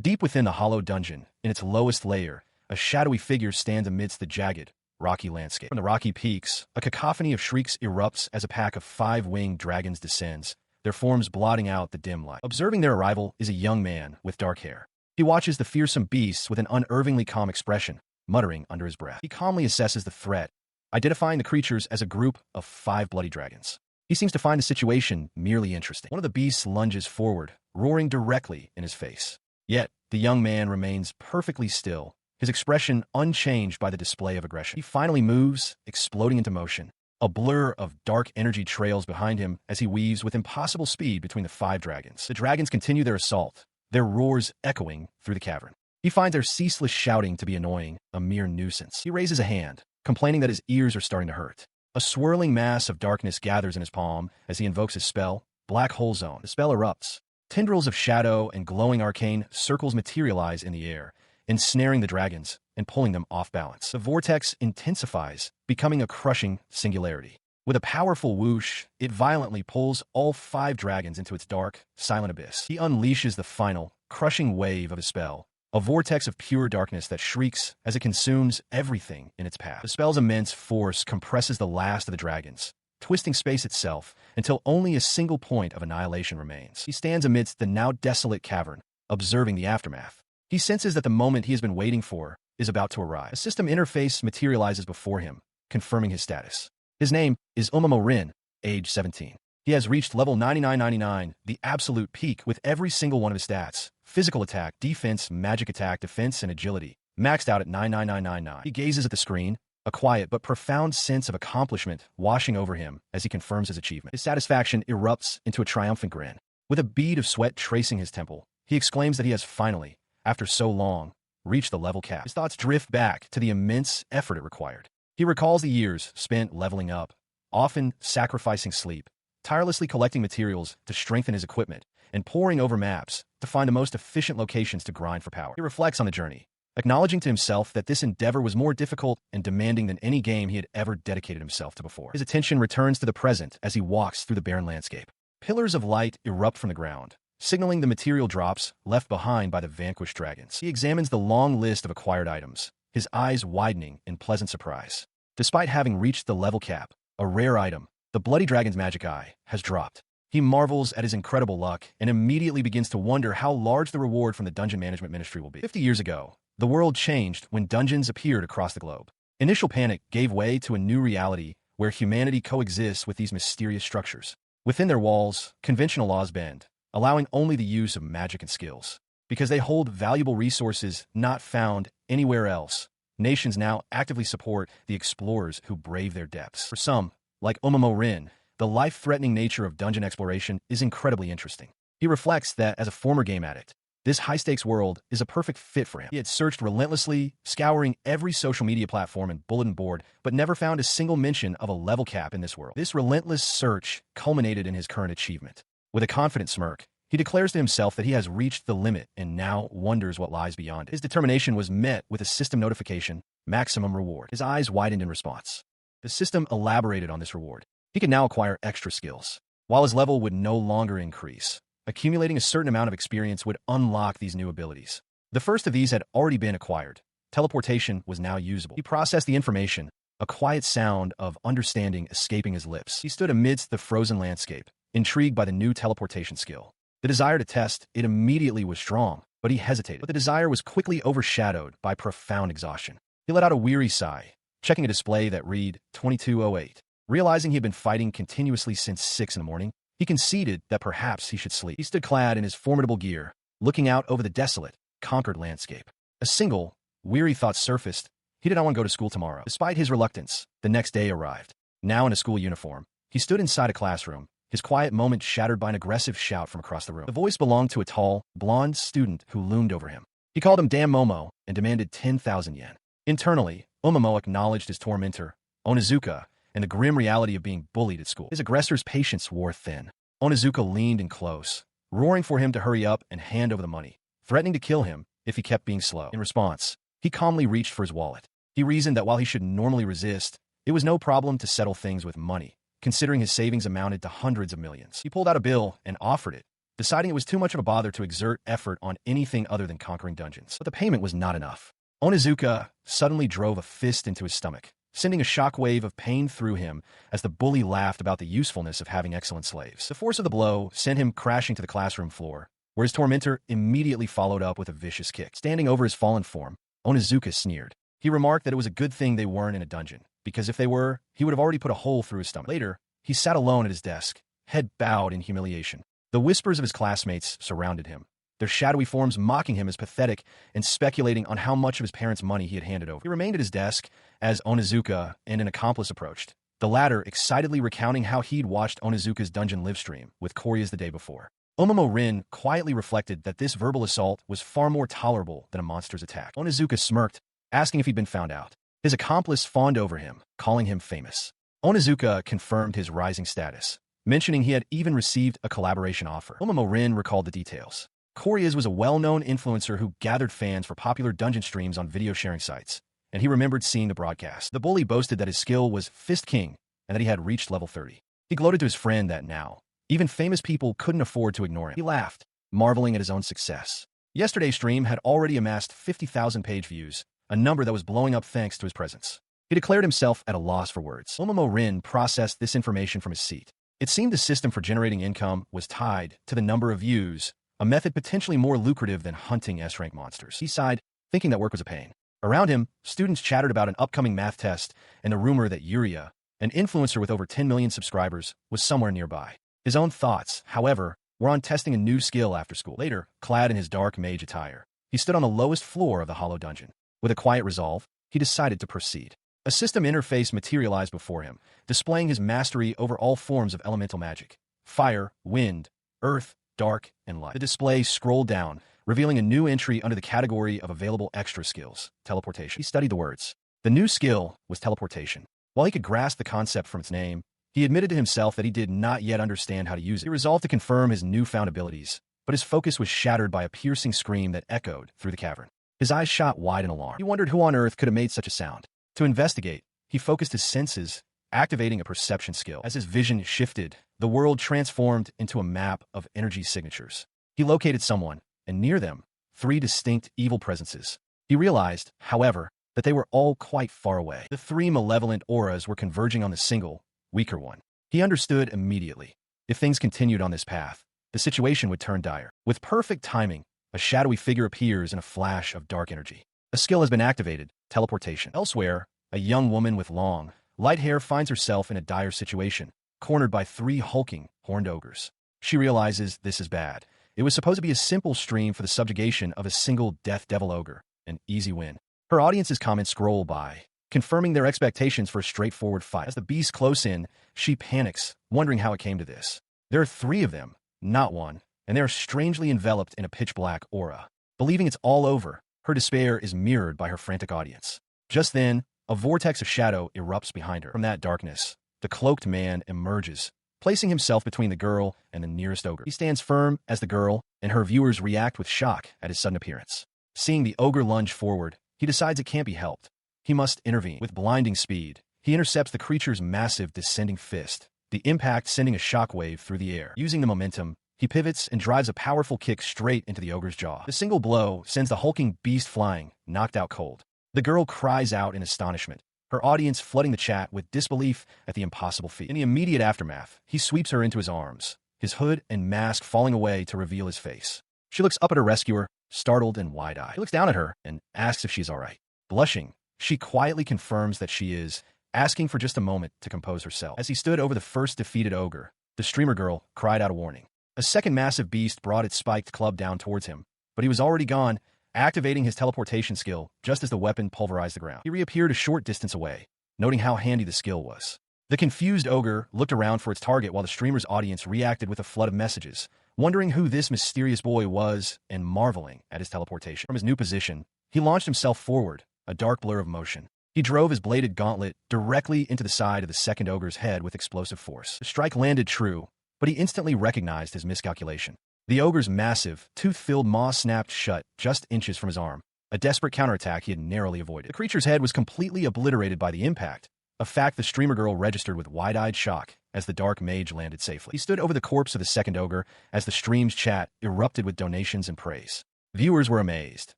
Deep within the hollow dungeon, in its lowest layer, a shadowy figure stands amidst the jagged, rocky landscape. From the rocky peaks, a cacophony of shrieks erupts as a pack of 5-winged dragons descends, their forms blotting out the dim light. Observing their arrival is a young man with dark hair. He watches the fearsome beasts with an unervingly calm expression, muttering under his breath. He calmly assesses the threat, identifying the creatures as a group of 5 bloody dragons. He seems to find the situation merely interesting. One of the beasts lunges forward, roaring directly in his face. Yet, the young man remains perfectly still, his expression unchanged by the display of aggression. He finally moves, exploding into motion. A blur of dark energy trails behind him as he weaves with impossible speed between the 5 dragons. The dragons continue their assault, their roars echoing through the cavern. He finds their ceaseless shouting to be annoying, a mere nuisance. He raises a hand, complaining that his ears are starting to hurt. A swirling mass of darkness gathers in his palm as he invokes his spell, Black Hole Zone. The spell erupts. Tendrils of shadow and glowing arcane circles materialize in the air, ensnaring the dragons and pulling them off balance. The vortex intensifies, becoming a crushing singularity. With a powerful whoosh, it violently pulls all 5 dragons into its dark, silent abyss. He unleashes the final, crushing wave of his spell, a vortex of pure darkness that shrieks as it consumes everything in its path. The spell's immense force compresses the last of the dragons, twisting space itself until only a single point of annihilation remains. He stands amidst the now desolate cavern, observing the aftermath. He senses that the moment he has been waiting for is about to arrive. A system interface materializes before him, confirming his status. His name is Umamo Rin, age 17. He has reached level 9999, the absolute peak, with every single one of his stats: physical attack, defense, magic attack, defense, and agility, maxed out at 99999. He gazes at the screen, a quiet but profound sense of accomplishment washing over him as he confirms his achievement. His satisfaction erupts into a triumphant grin. With a bead of sweat tracing his temple, he exclaims that he has finally, after so long, reached the level cap. His thoughts drift back to the immense effort it required. He recalls the years spent leveling up, often sacrificing sleep, tirelessly collecting materials to strengthen his equipment, and poring over maps to find the most efficient locations to grind for power. He reflects on the journey, acknowledging to himself that this endeavor was more difficult and demanding than any game he had ever dedicated himself to before. His attention returns to the present as he walks through the barren landscape. Pillars of light erupt from the ground, signaling the material drops left behind by the vanquished dragons. He examines the long list of acquired items, his eyes widening in pleasant surprise. Despite having reached the level cap, a rare item, the Bloody Dragon's Magic Eye, has dropped. He marvels at his incredible luck and immediately begins to wonder how large the reward from the Dungeon Management Ministry will be. 50 years ago, the world changed when dungeons appeared across the globe. Initial panic gave way to a new reality where humanity coexists with these mysterious structures. Within their walls, conventional laws bend, allowing only the use of magic and skills. Because they hold valuable resources not found anywhere else, nations now actively support the explorers who brave their depths. For some, like Umamo Rin, the life-threatening nature of dungeon exploration is incredibly interesting. He reflects that as a former game addict, this high-stakes world is a perfect fit for him. He had searched relentlessly, scouring every social media platform and bulletin board, but never found a single mention of a level cap in this world. This relentless search culminated in his current achievement. With a confident smirk, he declares to himself that he has reached the limit and now wonders what lies beyond it. His determination was met with a system notification, maximum reward. His eyes widened in response. The system elaborated on this reward. He could now acquire extra skills, while his level would no longer increase. Accumulating a certain amount of experience would unlock these new abilities. The first of these had already been acquired. Teleportation was now usable. He processed the information, a quiet sound of understanding escaping his lips. He stood amidst the frozen landscape, intrigued by the new teleportation skill. The desire to test it immediately was strong, but he hesitated. But the desire was quickly overshadowed by profound exhaustion. He let out a weary sigh, checking a display that read 2208. Realizing he had been fighting continuously since 6 in the morning, he conceded that perhaps he should sleep. He stood clad in his formidable gear, looking out over the desolate, conquered landscape. A single, weary thought surfaced. He did not want to go to school tomorrow. Despite his reluctance, the next day arrived. Now in a school uniform, he stood inside a classroom, his quiet moment shattered by an aggressive shout from across the room. The voice belonged to a tall, blonde student who loomed over him. He called him Damn Momo and demanded 10,000 yen. Internally, Umamo acknowledged his tormentor, Onizuka, and the grim reality of being bullied at school. His aggressor's patience wore thin. Onizuka leaned in close, roaring for him to hurry up and hand over the money, threatening to kill him if he kept being slow. In response, he calmly reached for his wallet. He reasoned that while he should normally resist, it was no problem to settle things with money, considering his savings amounted to hundreds of millions. He pulled out a bill and offered it, deciding it was too much of a bother to exert effort on anything other than conquering dungeons. But the payment was not enough. Onizuka suddenly drove a fist into his stomach, sending a shockwave of pain through him as the bully laughed about the usefulness of having excellent slaves. The force of the blow sent him crashing to the classroom floor, where his tormentor immediately followed up with a vicious kick. Standing over his fallen form, Onizuka sneered. He remarked that it was a good thing they weren't in a dungeon, because if they were, he would have already put a hole through his stomach. Later, he sat alone at his desk, head bowed in humiliation. The whispers of his classmates surrounded him, their shadowy forms mocking him as pathetic and speculating on how much of his parents' money he had handed over. He remained at his desk as Onizuka and an accomplice approached, the latter excitedly recounting how he'd watched Onizuka's dungeon livestream with Quirce the day before. Omomo Rin quietly reflected that this verbal assault was far more tolerable than a monster's attack. Onizuka smirked, asking if he'd been found out. His accomplice fawned over him, calling him famous. Onizuka confirmed his rising status, mentioning he had even received a collaboration offer. Omomo Rin recalled the details. Quirce was a well-known influencer who gathered fans for popular dungeon streams on video-sharing sites, and he remembered seeing the broadcast. The bully boasted that his skill was Fist King and that he had reached level 30. He gloated to his friend that now, even famous people couldn't afford to ignore him. He laughed, marveling at his own success. Yesterday's stream had already amassed 50,000 page views, a number that was blowing up thanks to his presence. He declared himself at a loss for words. Omomo Rin processed this information from his seat. It seemed the system for generating income was tied to the number of views, a method potentially more lucrative than hunting S-rank monsters. He sighed, thinking that work was a pain. Around him, students chattered about an upcoming math test and the rumor that Yuria, an influencer with over 10 million subscribers, was somewhere nearby. His own thoughts, however, were on testing a new skill after school. Later, clad in his dark mage attire, he stood on the lowest floor of the hollow dungeon. With a quiet resolve, he decided to proceed. A system interface materialized before him, displaying his mastery over all forms of elemental magic: fire, wind, earth, dark, and light. The display scrolled down, revealing a new entry under the category of available extra skills: teleportation. He studied the words. The new skill was teleportation. While he could grasp the concept from its name, he admitted to himself that he did not yet understand how to use it. He resolved to confirm his newfound abilities, but his focus was shattered by a piercing scream that echoed through the cavern. His eyes shot wide in alarm. He wondered who on earth could have made such a sound. To investigate, he focused his senses, activating a perception skill. As his vision shifted, the world transformed into a map of energy signatures. He located someone, and near them, 3 distinct evil presences. He realized, however, that they were all quite far away. The 3 malevolent auras were converging on the single, weaker one. He understood immediately. If things continued on this path, the situation would turn dire. With perfect timing, a shadowy figure appears in a flash of dark energy. A skill has been activated: teleportation. Elsewhere, a young woman with long, light hair finds herself in a dire situation, cornered by 3 hulking, horned ogres. She realizes this is bad. It was supposed to be a simple stream for the subjugation of a single death devil ogre, an easy win. Her audience's comments scroll by, confirming their expectations for a straightforward fight. As the beasts close in, she panics, wondering how it came to this. There are 3 of them, not one, and they are strangely enveloped in a pitch-black aura. Believing it's all over, her despair is mirrored by her frantic audience. Just then, a vortex of shadow erupts behind her. From that darkness, the cloaked man emerges, placing himself between the girl and the nearest ogre. He stands firm as the girl and her viewers react with shock at his sudden appearance. Seeing the ogre lunge forward, he decides it can't be helped. He must intervene. With blinding speed, he intercepts the creature's massive descending fist, the impact sending a shockwave through the air. Using the momentum, he pivots and drives a powerful kick straight into the ogre's jaw. The single blow sends the hulking beast flying, knocked out cold. The girl cries out in astonishment, her audience flooding the chat with disbelief at the impossible feat. In the immediate aftermath, he sweeps her into his arms, his hood and mask falling away to reveal his face. She looks up at her rescuer, startled and wide-eyed. He looks down at her and asks if she's all right. Blushing, she quietly confirms that she is, asking for just a moment to compose herself. As he stood over the first defeated ogre, the streamer girl cried out a warning. A second massive beast brought its spiked club down towards him, but he was already gone, activating his teleportation skill just as the weapon pulverized the ground. He reappeared a short distance away, noting how handy the skill was. The confused ogre looked around for its target while the streamer's audience reacted with a flood of messages, wondering who this mysterious boy was and marveling at his teleportation. From his new position, he launched himself forward, a dark blur of motion. He drove his bladed gauntlet directly into the side of the second ogre's head with explosive force. The strike landed true, but he instantly recognized his miscalculation. The ogre's massive, tooth-filled maw snapped shut just inches from his arm, a desperate counterattack he had narrowly avoided. The creature's head was completely obliterated by the impact, a fact the streamer girl registered with wide-eyed shock as the dark mage landed safely. He stood over the corpse of the second ogre as the stream's chat erupted with donations and praise. Viewers were amazed,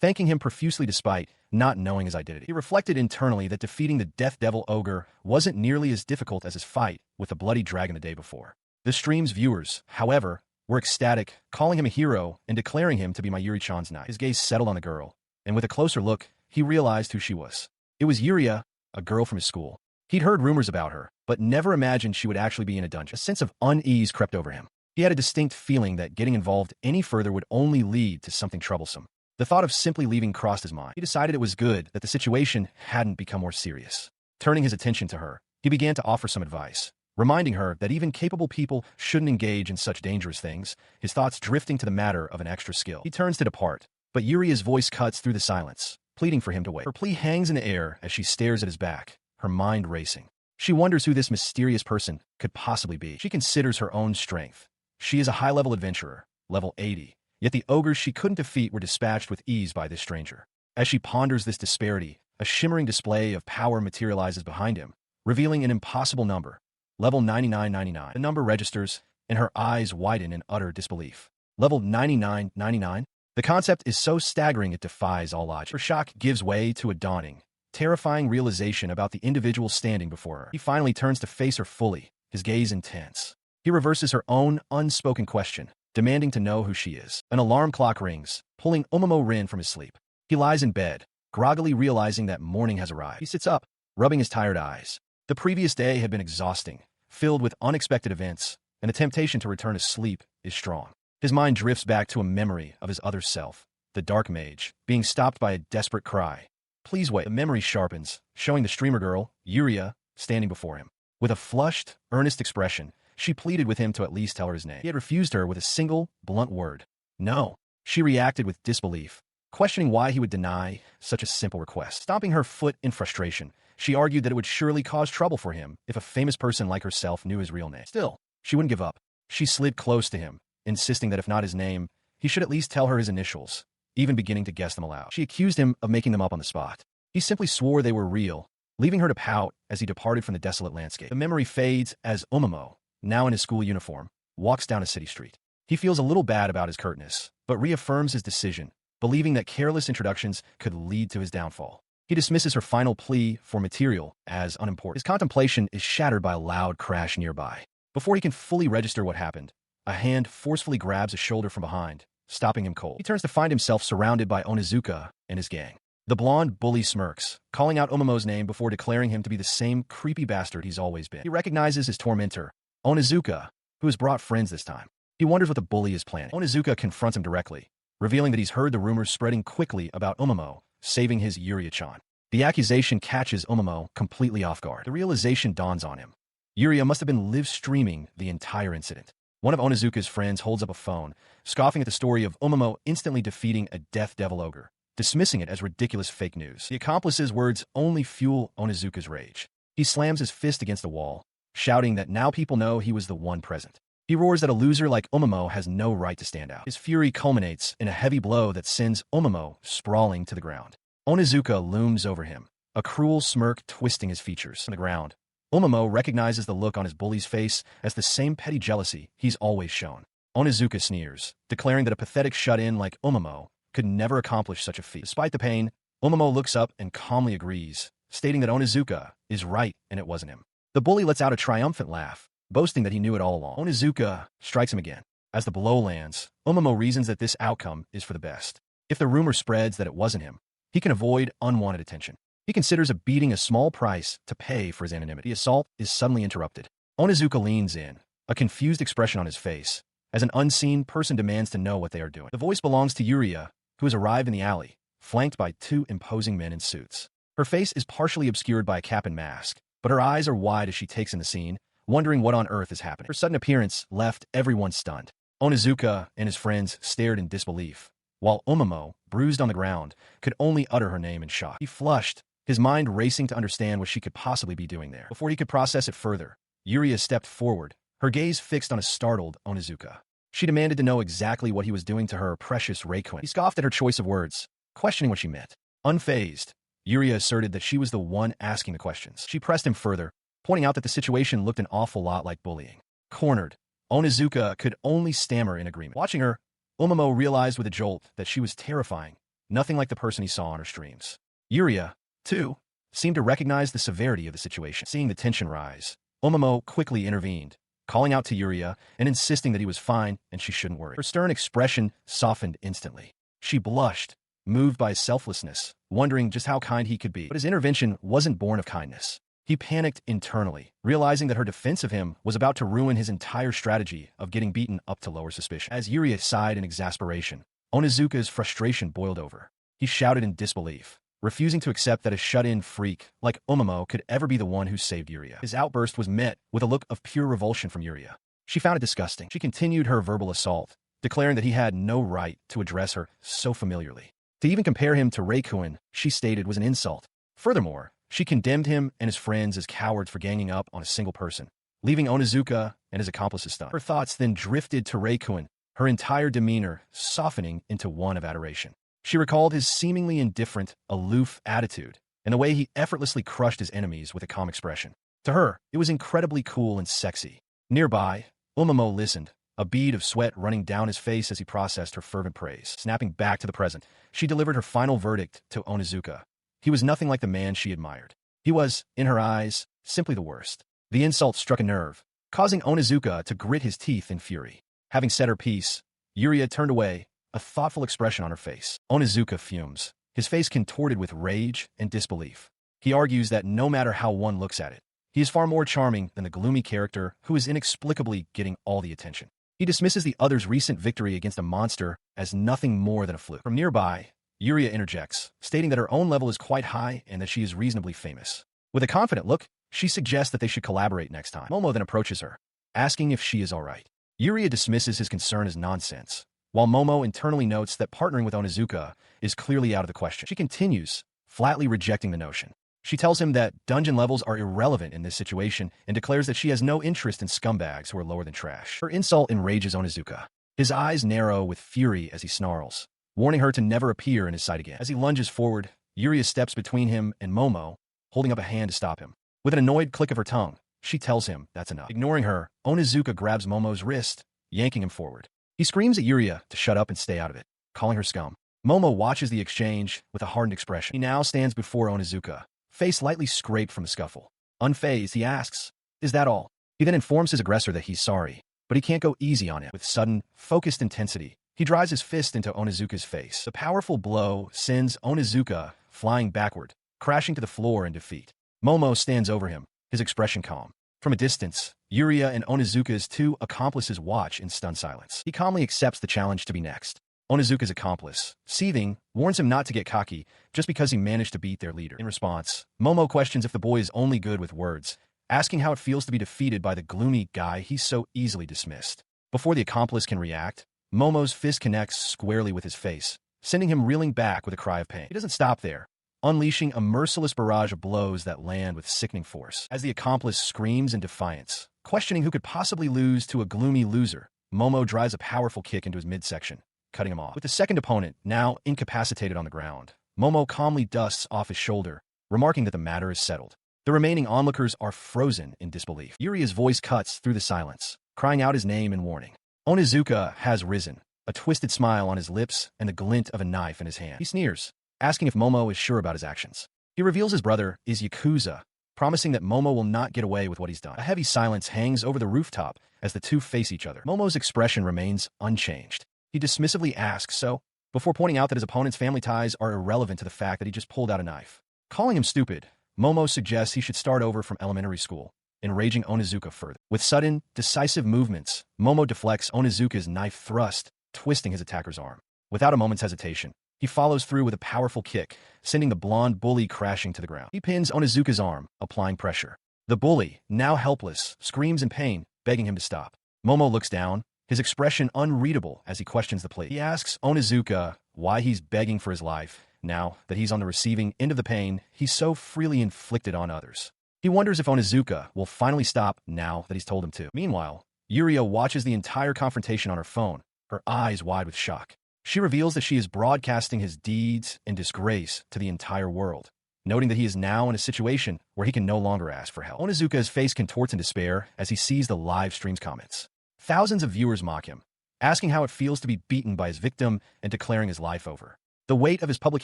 thanking him profusely despite not knowing his identity. He reflected internally that defeating the Death Devil ogre wasn't nearly as difficult as his fight with the bloody dragon the day before. The stream's viewers, however, were ecstatic, calling him a hero and declaring him to be Mayuri-chan's knight. His gaze settled on the girl, and with a closer look, he realized who she was. It was Yuria, a girl from his school. He'd heard rumors about her, but never imagined she would actually be in a dungeon. A sense of unease crept over him. He had a distinct feeling that getting involved any further would only lead to something troublesome. The thought of simply leaving crossed his mind. He decided it was good that the situation hadn't become more serious. Turning his attention to her, he began to offer some advice, reminding her that even capable people shouldn't engage in such dangerous things, his thoughts drifting to the matter of an extra skill. He turns to depart, but Yuria's voice cuts through the silence, pleading for him to wait. Her plea hangs in the air as she stares at his back, her mind racing. She wonders who this mysterious person could possibly be. She considers her own strength. She is a high-level adventurer, level 80, yet the ogres she couldn't defeat were dispatched with ease by this stranger. As she ponders this disparity, a shimmering display of power materializes behind him, revealing an impossible number, level 9999. The number registers, and her eyes widen in utter disbelief. Level 9999? The concept is so staggering it defies all logic. Her shock gives way to a daunting, terrifying realization about the individual standing before her. He finally turns to face her fully, his gaze intense. He reverses her own unspoken question, demanding to know who she is. An alarm clock rings, pulling Omomo Rin from his sleep. He lies in bed, groggily realizing that morning has arrived. He sits up, rubbing his tired eyes. The previous day had been exhausting, filled with unexpected events, and the temptation to return to sleep is strong. His mind drifts back to a memory of his other self, the Dark Mage, being stopped by a desperate cry. Please wait. The memory sharpens, showing the streamer girl, Yuria, standing before him. With a flushed, earnest expression, she pleaded with him to at least tell her his name. He had refused her with a single, blunt word. No. She reacted with disbelief, questioning why he would deny such a simple request. Stomping her foot in frustration, she argued that it would surely cause trouble for him if a famous person like herself knew his real name. Still, she wouldn't give up. She slid close to him, insisting that if not his name, he should at least tell her his initials, even beginning to guess them aloud. She accused him of making them up on the spot. He simply swore they were real, leaving her to pout as he departed from the desolate landscape. The memory fades as Omomo, now in his school uniform, walks down a city street. He feels a little bad about his curtness, but reaffirms his decision, believing that careless introductions could lead to his downfall. He dismisses her final plea for material as unimportant. His contemplation is shattered by a loud crash nearby. Before he can fully register what happened, a hand forcefully grabs his shoulder from behind, stopping him cold. He turns to find himself surrounded by Onizuka and his gang. The blonde bully smirks, calling out Omomo's name before declaring him to be the same creepy bastard he's always been. He recognizes his tormentor, Onizuka, who has brought friends this time. He wonders what the bully is planning. Onizuka confronts him directly, revealing that he's heard the rumors spreading quickly about Omomo saving his Yuria-chan. The accusation catches Omomo completely off guard. The realization dawns on him. Yuria must have been live-streaming the entire incident. One of Onizuka's friends holds up a phone, scoffing at the story of Omomo instantly defeating a Death Devil ogre, dismissing it as ridiculous fake news. The accomplice's words only fuel Onizuka's rage. He slams his fist against the wall, shouting that now people know he was the one present. He roars that a loser like Omomo has no right to stand out. His fury culminates in a heavy blow that sends Omomo sprawling to the ground. Onizuka looms over him, a cruel smirk twisting his features. On the ground, Omomo recognizes the look on his bully's face as the same petty jealousy he's always shown. Onizuka sneers, declaring that a pathetic shut-in like Omomo could never accomplish such a feat. Despite the pain, Omomo looks up and calmly agrees, stating that Onizuka is right and it wasn't him. The bully lets out a triumphant laugh, boasting that he knew it all along. Onizuka strikes him again. As the blow lands, Omomo reasons that this outcome is for the best. If the rumor spreads that it wasn't him, he can avoid unwanted attention. He considers a beating a small price to pay for his anonymity. The assault is suddenly interrupted. Onizuka leans in, a confused expression on his face, as an unseen person demands to know what they are doing. The voice belongs to Yuria, who has arrived in the alley, flanked by two imposing men in suits. Her face is partially obscured by a cap and mask, but her eyes are wide as she takes in the scene, wondering what on earth is happening. Her sudden appearance left everyone stunned. Onizuka and his friends stared in disbelief, while Omomo, bruised on the ground, could only utter her name in shock. He flushed, his mind racing to understand what she could possibly be doing there. Before he could process it further, Yuria stepped forward, her gaze fixed on a startled Onizuka. She demanded to know exactly what he was doing to her precious Reikun. He scoffed at her choice of words, questioning what she meant. Unfazed, Yuria asserted that she was the one asking the questions. She pressed him further, pointing out that the situation looked an awful lot like bullying. Cornered, Onizuka could only stammer in agreement. Watching her, Umamo realized with a jolt that she was terrifying, nothing like the person he saw on her streams. Yuria, too, seemed to recognize the severity of the situation. Seeing the tension rise, Umamo quickly intervened, calling out to Yuria and insisting that he was fine and she shouldn't worry. Her stern expression softened instantly. She blushed, moved by his selflessness, wondering just how kind he could be. But his intervention wasn't born of kindness. He panicked internally, realizing that her defense of him was about to ruin his entire strategy of getting beaten up to lower suspicion. As Yuria sighed in exasperation, Onizuka's frustration boiled over. He shouted in disbelief, refusing to accept that a shut-in freak like Umamo could ever be the one who saved Yuria. His outburst was met with a look of pure revulsion from Yuria. She found it disgusting. She continued her verbal assault, declaring that he had no right to address her so familiarly. To even compare him to Reikuen, she stated, was an insult. Furthermore, she condemned him and his friends as cowards for ganging up on a single person, leaving Onizuka and his accomplices stunned. Her thoughts then drifted to Reikuen, her entire demeanor softening into one of adoration. She recalled his seemingly indifferent, aloof attitude, and the way he effortlessly crushed his enemies with a calm expression. To her, it was incredibly cool and sexy. Nearby, Umamo listened, a bead of sweat running down his face as he processed her fervent praise. Snapping back to the present, she delivered her final verdict to Onizuka. He was nothing like the man she admired. He was, in her eyes, simply the worst. The insult struck a nerve, causing Onizuka to grit his teeth in fury. Having said her piece, Yuria turned away, a thoughtful expression on her face. Onizuka fumes, his face contorted with rage and disbelief. He argues that no matter how one looks at it, he is far more charming than the gloomy character who is inexplicably getting all the attention. He dismisses the other's recent victory against a monster as nothing more than a fluke. From nearby, Yuria interjects, stating that her own level is quite high and that she is reasonably famous. With a confident look, she suggests that they should collaborate next time. Momo then approaches her, asking if she is alright. Yuria dismisses his concern as nonsense, while Momo internally notes that partnering with Onizuka is clearly out of the question. She continues, flatly rejecting the notion. She tells him that dungeon levels are irrelevant in this situation and declares that she has no interest in scumbags who are lower than trash. Her insult enrages Onizuka. His eyes narrow with fury as he snarls, warning her to never appear in his sight again. As he lunges forward, Yuria steps between him and Momo, holding up a hand to stop him. With an annoyed click of her tongue, she tells him that's enough. Ignoring her, Onizuka grabs Momo's wrist, yanking him forward. He screams at Yuria to shut up and stay out of it, calling her scum. Momo watches the exchange with a hardened expression. He now stands before Onizuka, face lightly scraped from the scuffle. Unfazed, he asks, "Is that all?" He then informs his aggressor that he's sorry, but he can't go easy on him. With sudden, focused intensity, he drives his fist into Onizuka's face. The powerful blow sends Onizuka flying backward, crashing to the floor in defeat. Momo stands over him, his expression calm. From a distance, Yuria and Onizuka's two accomplices watch in stunned silence. He calmly accepts the challenge to be next. Onizuka's accomplice, seething, warns him not to get cocky just because he managed to beat their leader. In response, Momo questions if the boy is only good with words, asking how it feels to be defeated by the gloomy guy he's so easily dismissed. Before the accomplice can react, Momo's fist connects squarely with his face, sending him reeling back with a cry of pain. He doesn't stop there, unleashing a merciless barrage of blows that land with sickening force. As the accomplice screams in defiance, questioning who could possibly lose to a gloomy loser, Momo drives a powerful kick into his midsection, cutting him off. With the second opponent now incapacitated on the ground, Momo calmly dusts off his shoulder, remarking that the matter is settled. The remaining onlookers are frozen in disbelief. Yuri's voice cuts through the silence, crying out his name in warning. Onizuka has risen, a twisted smile on his lips and the glint of a knife in his hand. He sneers, asking if Momo is sure about his actions. He reveals his brother is Yakuza, promising that Momo will not get away with what he's done. A heavy silence hangs over the rooftop as the two face each other. Momo's expression remains unchanged. He dismissively asks so, before pointing out that his opponent's family ties are irrelevant to the fact that he just pulled out a knife. Calling him stupid, Momo suggests he should start over from elementary school, enraging Onizuka further. With sudden, decisive movements, Momo deflects Onizuka's knife thrust, twisting his attacker's arm. Without a moment's hesitation, he follows through with a powerful kick, sending the blonde bully crashing to the ground. He pins Onizuka's arm, applying pressure. The bully, now helpless, screams in pain, begging him to stop. Momo looks down, his expression unreadable as he questions the plea. He asks Onizuka why he's begging for his life, now that he's on the receiving end of the pain he's so freely inflicted on others. He wonders if Onizuka will finally stop now that he's told him to. Meanwhile, Yuria watches the entire confrontation on her phone, her eyes wide with shock. She reveals that she is broadcasting his deeds and disgrace to the entire world, noting that he is now in a situation where he can no longer ask for help. Onizuka's face contorts in despair as he sees the live stream's comments. Thousands of viewers mock him, asking how it feels to be beaten by his victim and declaring his life over. The weight of his public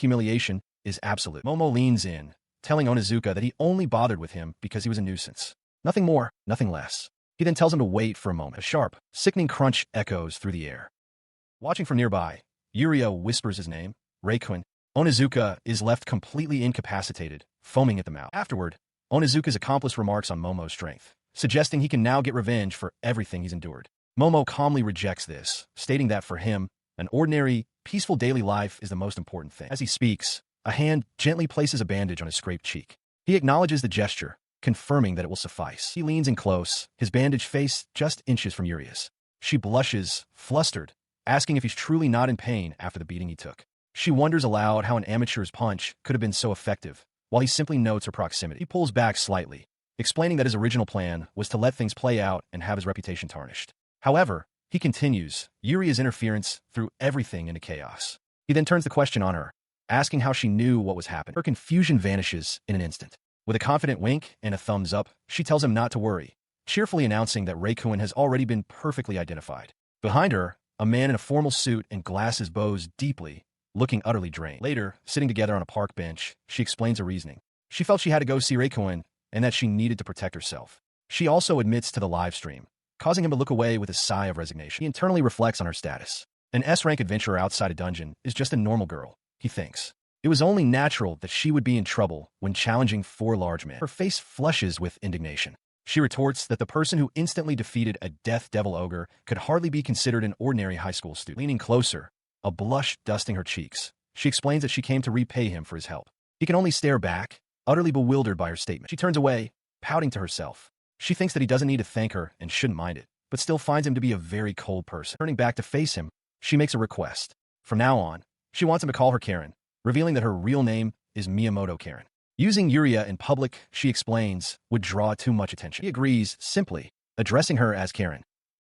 humiliation is absolute. Momo leans in, telling Onizuka that he only bothered with him because he was a nuisance. Nothing more, nothing less. He then tells him to wait for a moment. A sharp, sickening crunch echoes through the air. Watching from nearby, Yuria whispers his name, Reikun. Onizuka is left completely incapacitated, foaming at the mouth. Afterward, Onizuka's accomplice remarks on Momo's strength, suggesting he can now get revenge for everything he's endured. Momo calmly rejects this, stating that for him, an ordinary, peaceful daily life is the most important thing. As he speaks, a hand gently places a bandage on his scraped cheek. He acknowledges the gesture, confirming that it will suffice. He leans in close, his bandaged face just inches from Yuria's. She blushes, flustered, asking if he's truly not in pain after the beating he took. She wonders aloud how an amateur's punch could have been so effective, while he simply notes her proximity. He pulls back slightly, explaining that his original plan was to let things play out and have his reputation tarnished. However, he continues, Yuria's interference threw everything into chaos. He then turns the question on her, asking how she knew what was happening. Her confusion vanishes in an instant. With a confident wink and a thumbs up, she tells him not to worry, cheerfully announcing that Reikun has already been perfectly identified. Behind her, a man in a formal suit and glasses bows deeply, looking utterly drained. Later, sitting together on a park bench, she explains her reasoning. She felt she had to go see Reikun and that she needed to protect herself. She also admits to the live stream, causing him to look away with a sigh of resignation. He internally reflects on her status. An S-rank adventurer outside a dungeon is just a normal girl, he thinks. It was only natural that she would be in trouble when challenging 4 large men. Her face flushes with indignation. She retorts that the person who instantly defeated a death devil ogre could hardly be considered an ordinary high school student. Leaning closer, a blush dusting her cheeks, she explains that she came to repay him for his help. He can only stare back, utterly bewildered by her statement. She turns away, pouting to herself. She thinks that he doesn't need to thank her and shouldn't mind it, but still finds him to be a very cold person. Turning back to face him, she makes a request. From now on, she wants him to call her Karen, revealing that her real name is Miyamoto Karen. Using Yuria in public, she explains, would draw too much attention. He agrees, simply, addressing her as Karen.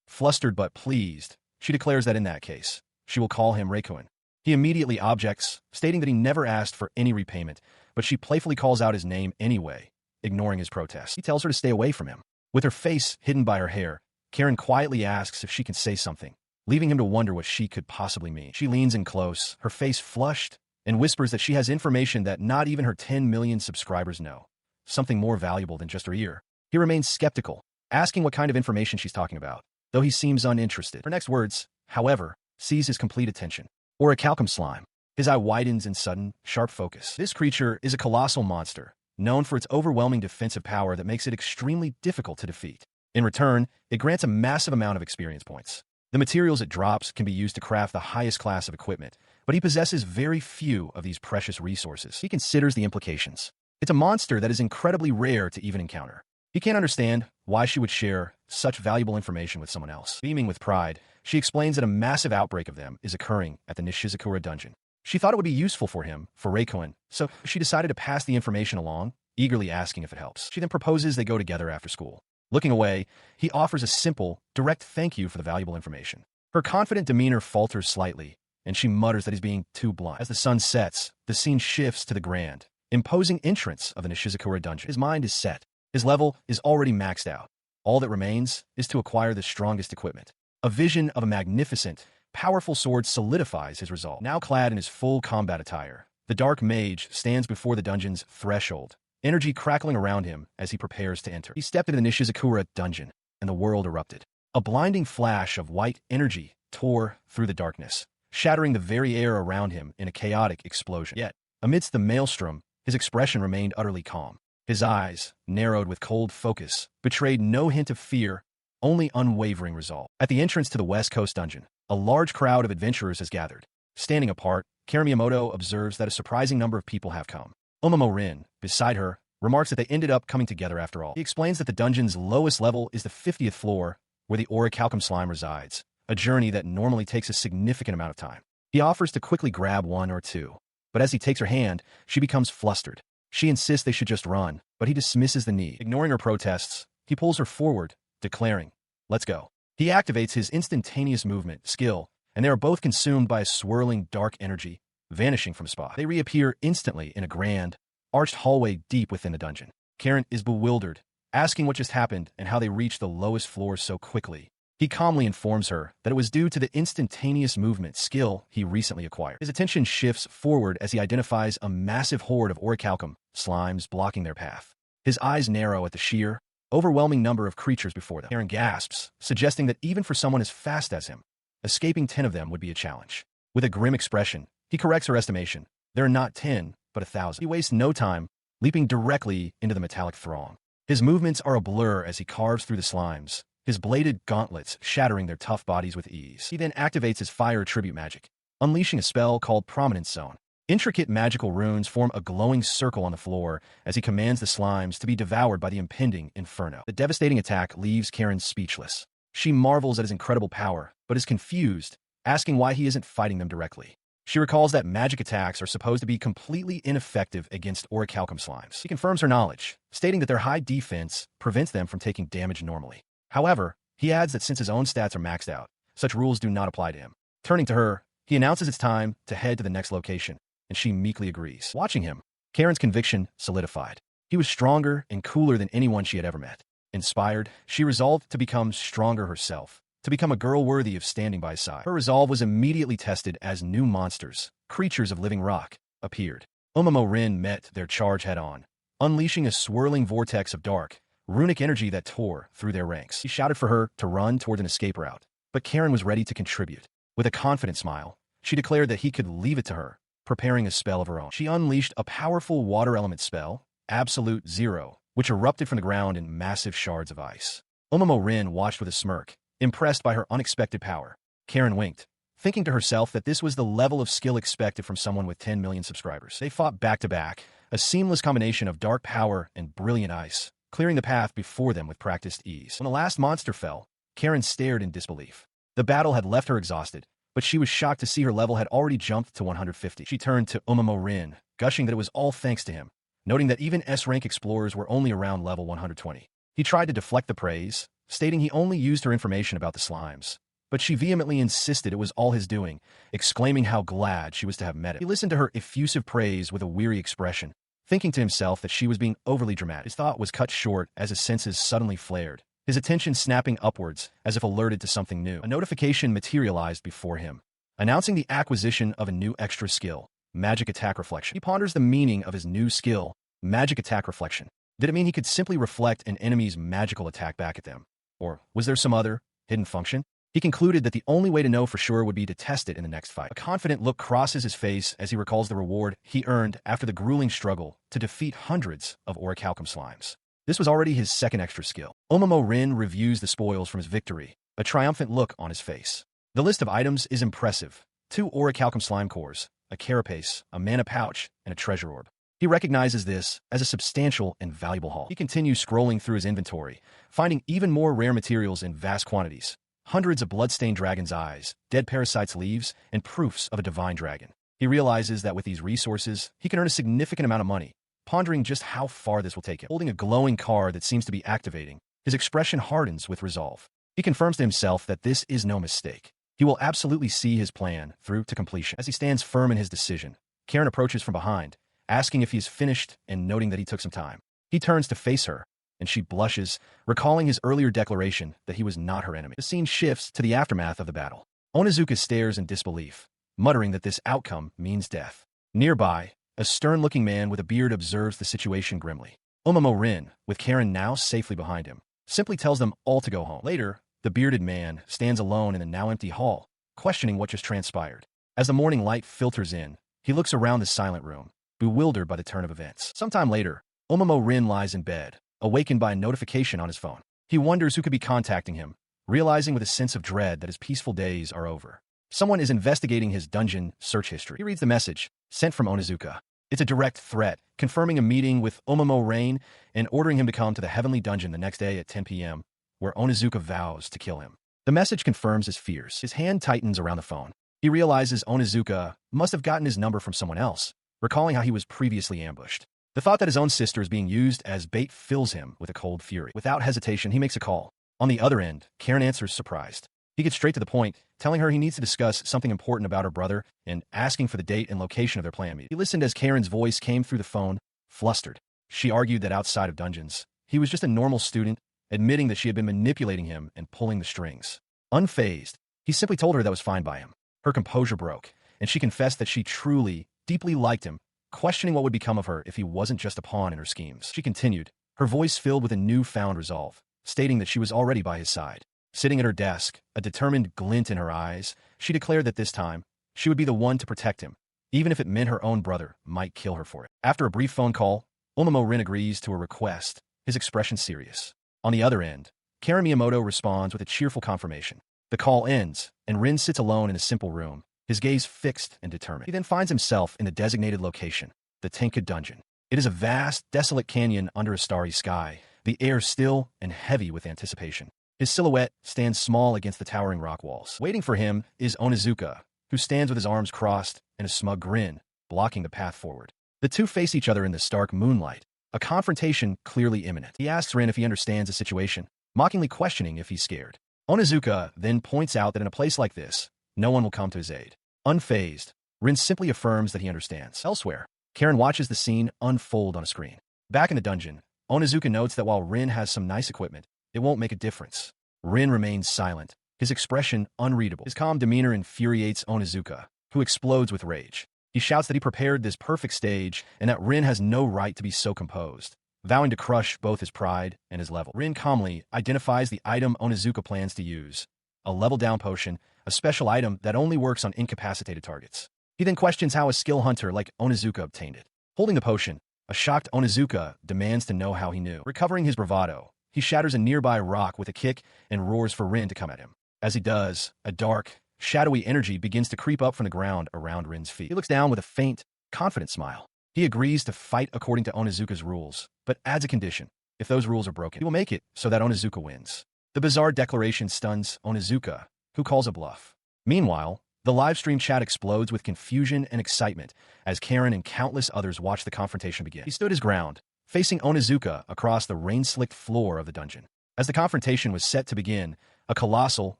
Flustered but pleased, she declares that in that case, she will call him Reikun. He immediately objects, stating that he never asked for any repayment, but she playfully calls out his name anyway, ignoring his protest. He tells her to stay away from him. With her face hidden by her hair, Karen quietly asks if she can say something, leaving him to wonder what she could possibly mean. She leans in close, her face flushed, and whispers that she has information that not even her 10 million subscribers know, something more valuable than just her ear. He remains skeptical, asking what kind of information she's talking about, though he seems uninterested. Her next words, however, seize his complete attention. Orichalcum slime. His eye widens in sudden, sharp focus. This creature is a colossal monster, known for its overwhelming defensive power that makes it extremely difficult to defeat. In return, it grants a massive amount of experience points. The materials it drops can be used to craft the highest class of equipment, but he possesses very few of these precious resources. He considers the implications. It's a monster that is incredibly rare to even encounter. He can't understand why she would share such valuable information with someone else. Beaming with pride, she explains that a massive outbreak of them is occurring at the Nishizakura dungeon. She thought it would be useful for him, for Reikun, so she decided to pass the information along, eagerly asking if it helps. She then proposes they go together after school. Looking away, he offers a simple, direct thank you for the valuable information. Her confident demeanor falters slightly, and she mutters that he's being too blunt. As the sun sets, the scene shifts to the grand, imposing entrance of the Nishizakura dungeon. His mind is set. His level is already maxed out. All that remains is to acquire the strongest equipment. A vision of a magnificent, powerful sword solidifies his resolve. Now clad in his full combat attire, the dark mage stands before the dungeon's threshold, energy crackling around him as he prepares to enter. He stepped into the Nishizakura dungeon, and the world erupted. A blinding flash of white energy tore through the darkness, shattering the very air around him in a chaotic explosion. Yet, amidst the maelstrom, his expression remained utterly calm. His eyes, narrowed with cold focus, betrayed no hint of fear, only unwavering resolve. At the entrance to the West Coast dungeon, a large crowd of adventurers has gathered. Standing apart, Karen Miyamoto observes that a surprising number of people have come. Omamo Rin, beside her, remarks that they ended up coming together after all. He explains that the dungeon's lowest level is the 50th floor, where the orichalcum slime resides, a journey that normally takes a significant amount of time. He offers to quickly grab one or two, but as he takes her hand, she becomes flustered. She insists they should just run, but he dismisses the need. Ignoring her protests, he pulls her forward, declaring, "Let's go." He activates his instantaneous movement skill, and they are both consumed by a swirling dark energy, vanishing from spot. They reappear instantly in a grand, arched hallway deep within the dungeon. Karen is bewildered, asking what just happened and how they reached the lowest floor so quickly. He calmly informs her that it was due to the instantaneous movement skill he recently acquired. His attention shifts forward as he identifies a massive horde of orichalcum slimes blocking their path. His eyes narrow at the sheer, overwhelming number of creatures before them. Karen gasps, suggesting that even for someone as fast as him, escaping 10 of them would be a challenge. With a grim expression, he corrects her estimation. There are not 10, but 1,000. He wastes no time, leaping directly into the metallic throng. His movements are a blur as he carves through the slimes, his bladed gauntlets shattering their tough bodies with ease. He then activates his fire tribute magic, unleashing a spell called Prominence Zone. Intricate magical runes form a glowing circle on the floor as he commands the slimes to be devoured by the impending inferno. The devastating attack leaves Karen speechless. She marvels at his incredible power, but is confused, asking why he isn't fighting them directly. She recalls that magic attacks are supposed to be completely ineffective against orichalcum slimes. He confirms her knowledge, stating that their high defense prevents them from taking damage normally. However, he adds that since his own stats are maxed out, such rules do not apply to him. Turning to her, he announces it's time to head to the next location, and she meekly agrees. Watching him, Karen's conviction solidified. He was stronger and cooler than anyone she had ever met. Inspired, she resolved to become stronger herself, to become a girl worthy of standing by his side. Her resolve was immediately tested as new monsters, creatures of living rock, appeared. Omomo Rin met their charge head-on, unleashing a swirling vortex of dark, runic energy that tore through their ranks. He shouted for her to run toward an escape route, but Karen was ready to contribute. With a confident smile, she declared that he could leave it to her, preparing a spell of her own. She unleashed a powerful water element spell, Absolute Zero, which erupted from the ground in massive shards of ice. Omomo Rin watched with a smirk, impressed by her unexpected power. Karen winked, thinking to herself that this was the level of skill expected from someone with 10 million subscribers. They fought back-to-back, a seamless combination of dark power and brilliant ice, clearing the path before them with practiced ease. When the last monster fell, Karen stared in disbelief. The battle had left her exhausted, but she was shocked to see her level had already jumped to 150. She turned to Omomo Rin, gushing that it was all thanks to him, noting that even S-rank explorers were only around level 120. He tried to deflect the praise, stating he only used her information about the slimes, but she vehemently insisted it was all his doing, exclaiming how glad she was to have met him. He listened to her effusive praise with a weary expression, thinking to himself that she was being overly dramatic. His thought was cut short as his senses suddenly flared, his attention snapping upwards as if alerted to something new. A notification materialized before him, announcing the acquisition of a new extra skill, Magic Attack Reflection. He ponders the meaning of his new skill, Magic Attack Reflection. Did it mean he could simply reflect an enemy's magical attack back at them? Or was there some other, hidden function? He concluded that the only way to know for sure would be to test it in the next fight. A confident look crosses his face as he recalls the reward he earned after the grueling struggle to defeat hundreds of orichalcum slimes. This was already his second extra skill. Omomo Rin reviews the spoils from his victory, a triumphant look on his face. The list of items is impressive. 2 orichalcum slime cores, a carapace, a mana pouch, and a treasure orb. He recognizes this as a substantial and valuable haul. He continues scrolling through his inventory, finding even more rare materials in vast quantities. Hundreds of bloodstained dragon's eyes, dead parasites' leaves, and proofs of a divine dragon. He realizes that with these resources, he can earn a significant amount of money, pondering just how far this will take him. Holding a glowing card that seems to be activating, his expression hardens with resolve. He confirms to himself that this is no mistake. He will absolutely see his plan through to completion. As he stands firm in his decision, Karen approaches from behind, asking if he is finished and noting that he took some time. He turns to face her, and she blushes, recalling his earlier declaration that he was not her enemy. The scene shifts to the aftermath of the battle. Onizuka stares in disbelief, muttering that this outcome means death. Nearby, a stern-looking man with a beard observes the situation grimly. Omomo Rin, with Karen now safely behind him, simply tells them all to go home. Later, the bearded man stands alone in the now-empty hall, questioning what just transpired. As the morning light filters in, he looks around the silent room, bewildered by the turn of events. Sometime later, Omomo Rin lies in bed, awakened by a notification on his phone. He wonders who could be contacting him, realizing with a sense of dread that his peaceful days are over. Someone is investigating his dungeon search history. He reads the message, sent from Onizuka. It's a direct threat, confirming a meeting with Omomo Rin and ordering him to come to the Heavenly Dungeon the next day at 10 p.m., where Onizuka vows to kill him. The message confirms his fears. His hand tightens around the phone. He realizes Onizuka must have gotten his number from someone else, recalling how he was previously ambushed. The thought that his own sister is being used as bait fills him with a cold fury. Without hesitation, he makes a call. On the other end, Karen answers surprised. He gets straight to the point, telling her he needs to discuss something important about her brother and asking for the date and location of their planned meeting. He listened as Karen's voice came through the phone, Flustered, she argued that outside of dungeons, he was just a normal student, admitting that she had been manipulating him and pulling the strings. Unfazed, he simply told her that was fine by him. Her composure broke, and she confessed that she truly, deeply liked him, questioning what would become of her if he wasn't just a pawn in her schemes. She continued, her voice filled with a newfound resolve, stating that she was already by his side. Sitting at her desk, a determined glint in her eyes, she declared that this time, she would be the one to protect him, even if it meant her own brother might kill her for it. After a brief phone call, Rin agrees to a request, his expression serious. On the other end, Karen Miyamoto responds with a cheerful confirmation. The call ends, and Rin sits alone in a simple room, his gaze fixed and determined. He then finds himself in the designated location, the Tinka Dungeon. It is a vast, desolate canyon under a starry sky, the air still and heavy with anticipation. His silhouette stands small against the towering rock walls. Waiting for him is Onizuka, who stands with his arms crossed and a smug grin, blocking the path forward. The two face each other in the stark moonlight, a confrontation clearly imminent. He asks Rin if he understands the situation, mockingly questioning if he's scared. Onizuka then points out that in a place like this, no one will come to his aid. Unfazed, Rin simply affirms that he understands. Elsewhere, Karen watches the scene unfold on a screen. Back in the dungeon, Onizuka notes that while Rin has some nice equipment, it won't make a difference. Rin remains silent, his expression unreadable. His calm demeanor infuriates Onizuka, who explodes with rage. He shouts that he prepared this perfect stage and that Rin has no right to be so composed, vowing to crush both his pride and his level. Rin calmly identifies the item Onizuka plans to use, a level-down potion, a special item that only works on incapacitated targets. He then questions how a skill hunter like Onizuka obtained it. Holding the potion, a shocked Onizuka demands to know how he knew. Recovering his bravado, he shatters a nearby rock with a kick and roars for Rin to come at him. As he does, a dark, shadowy energy begins to creep up from the ground around Rin's feet. He looks down with a faint, confident smile. He agrees to fight according to Onizuka's rules, but adds a condition. If those rules are broken, he will make it so that Onizuka wins. The bizarre declaration stuns Onizuka, who calls a bluff. Meanwhile, the livestream chat explodes with confusion and excitement as Karen and countless others watch the confrontation begin. He stood his ground, facing Onizuka across the rain-slicked floor of the dungeon. As the confrontation was set to begin, a colossal,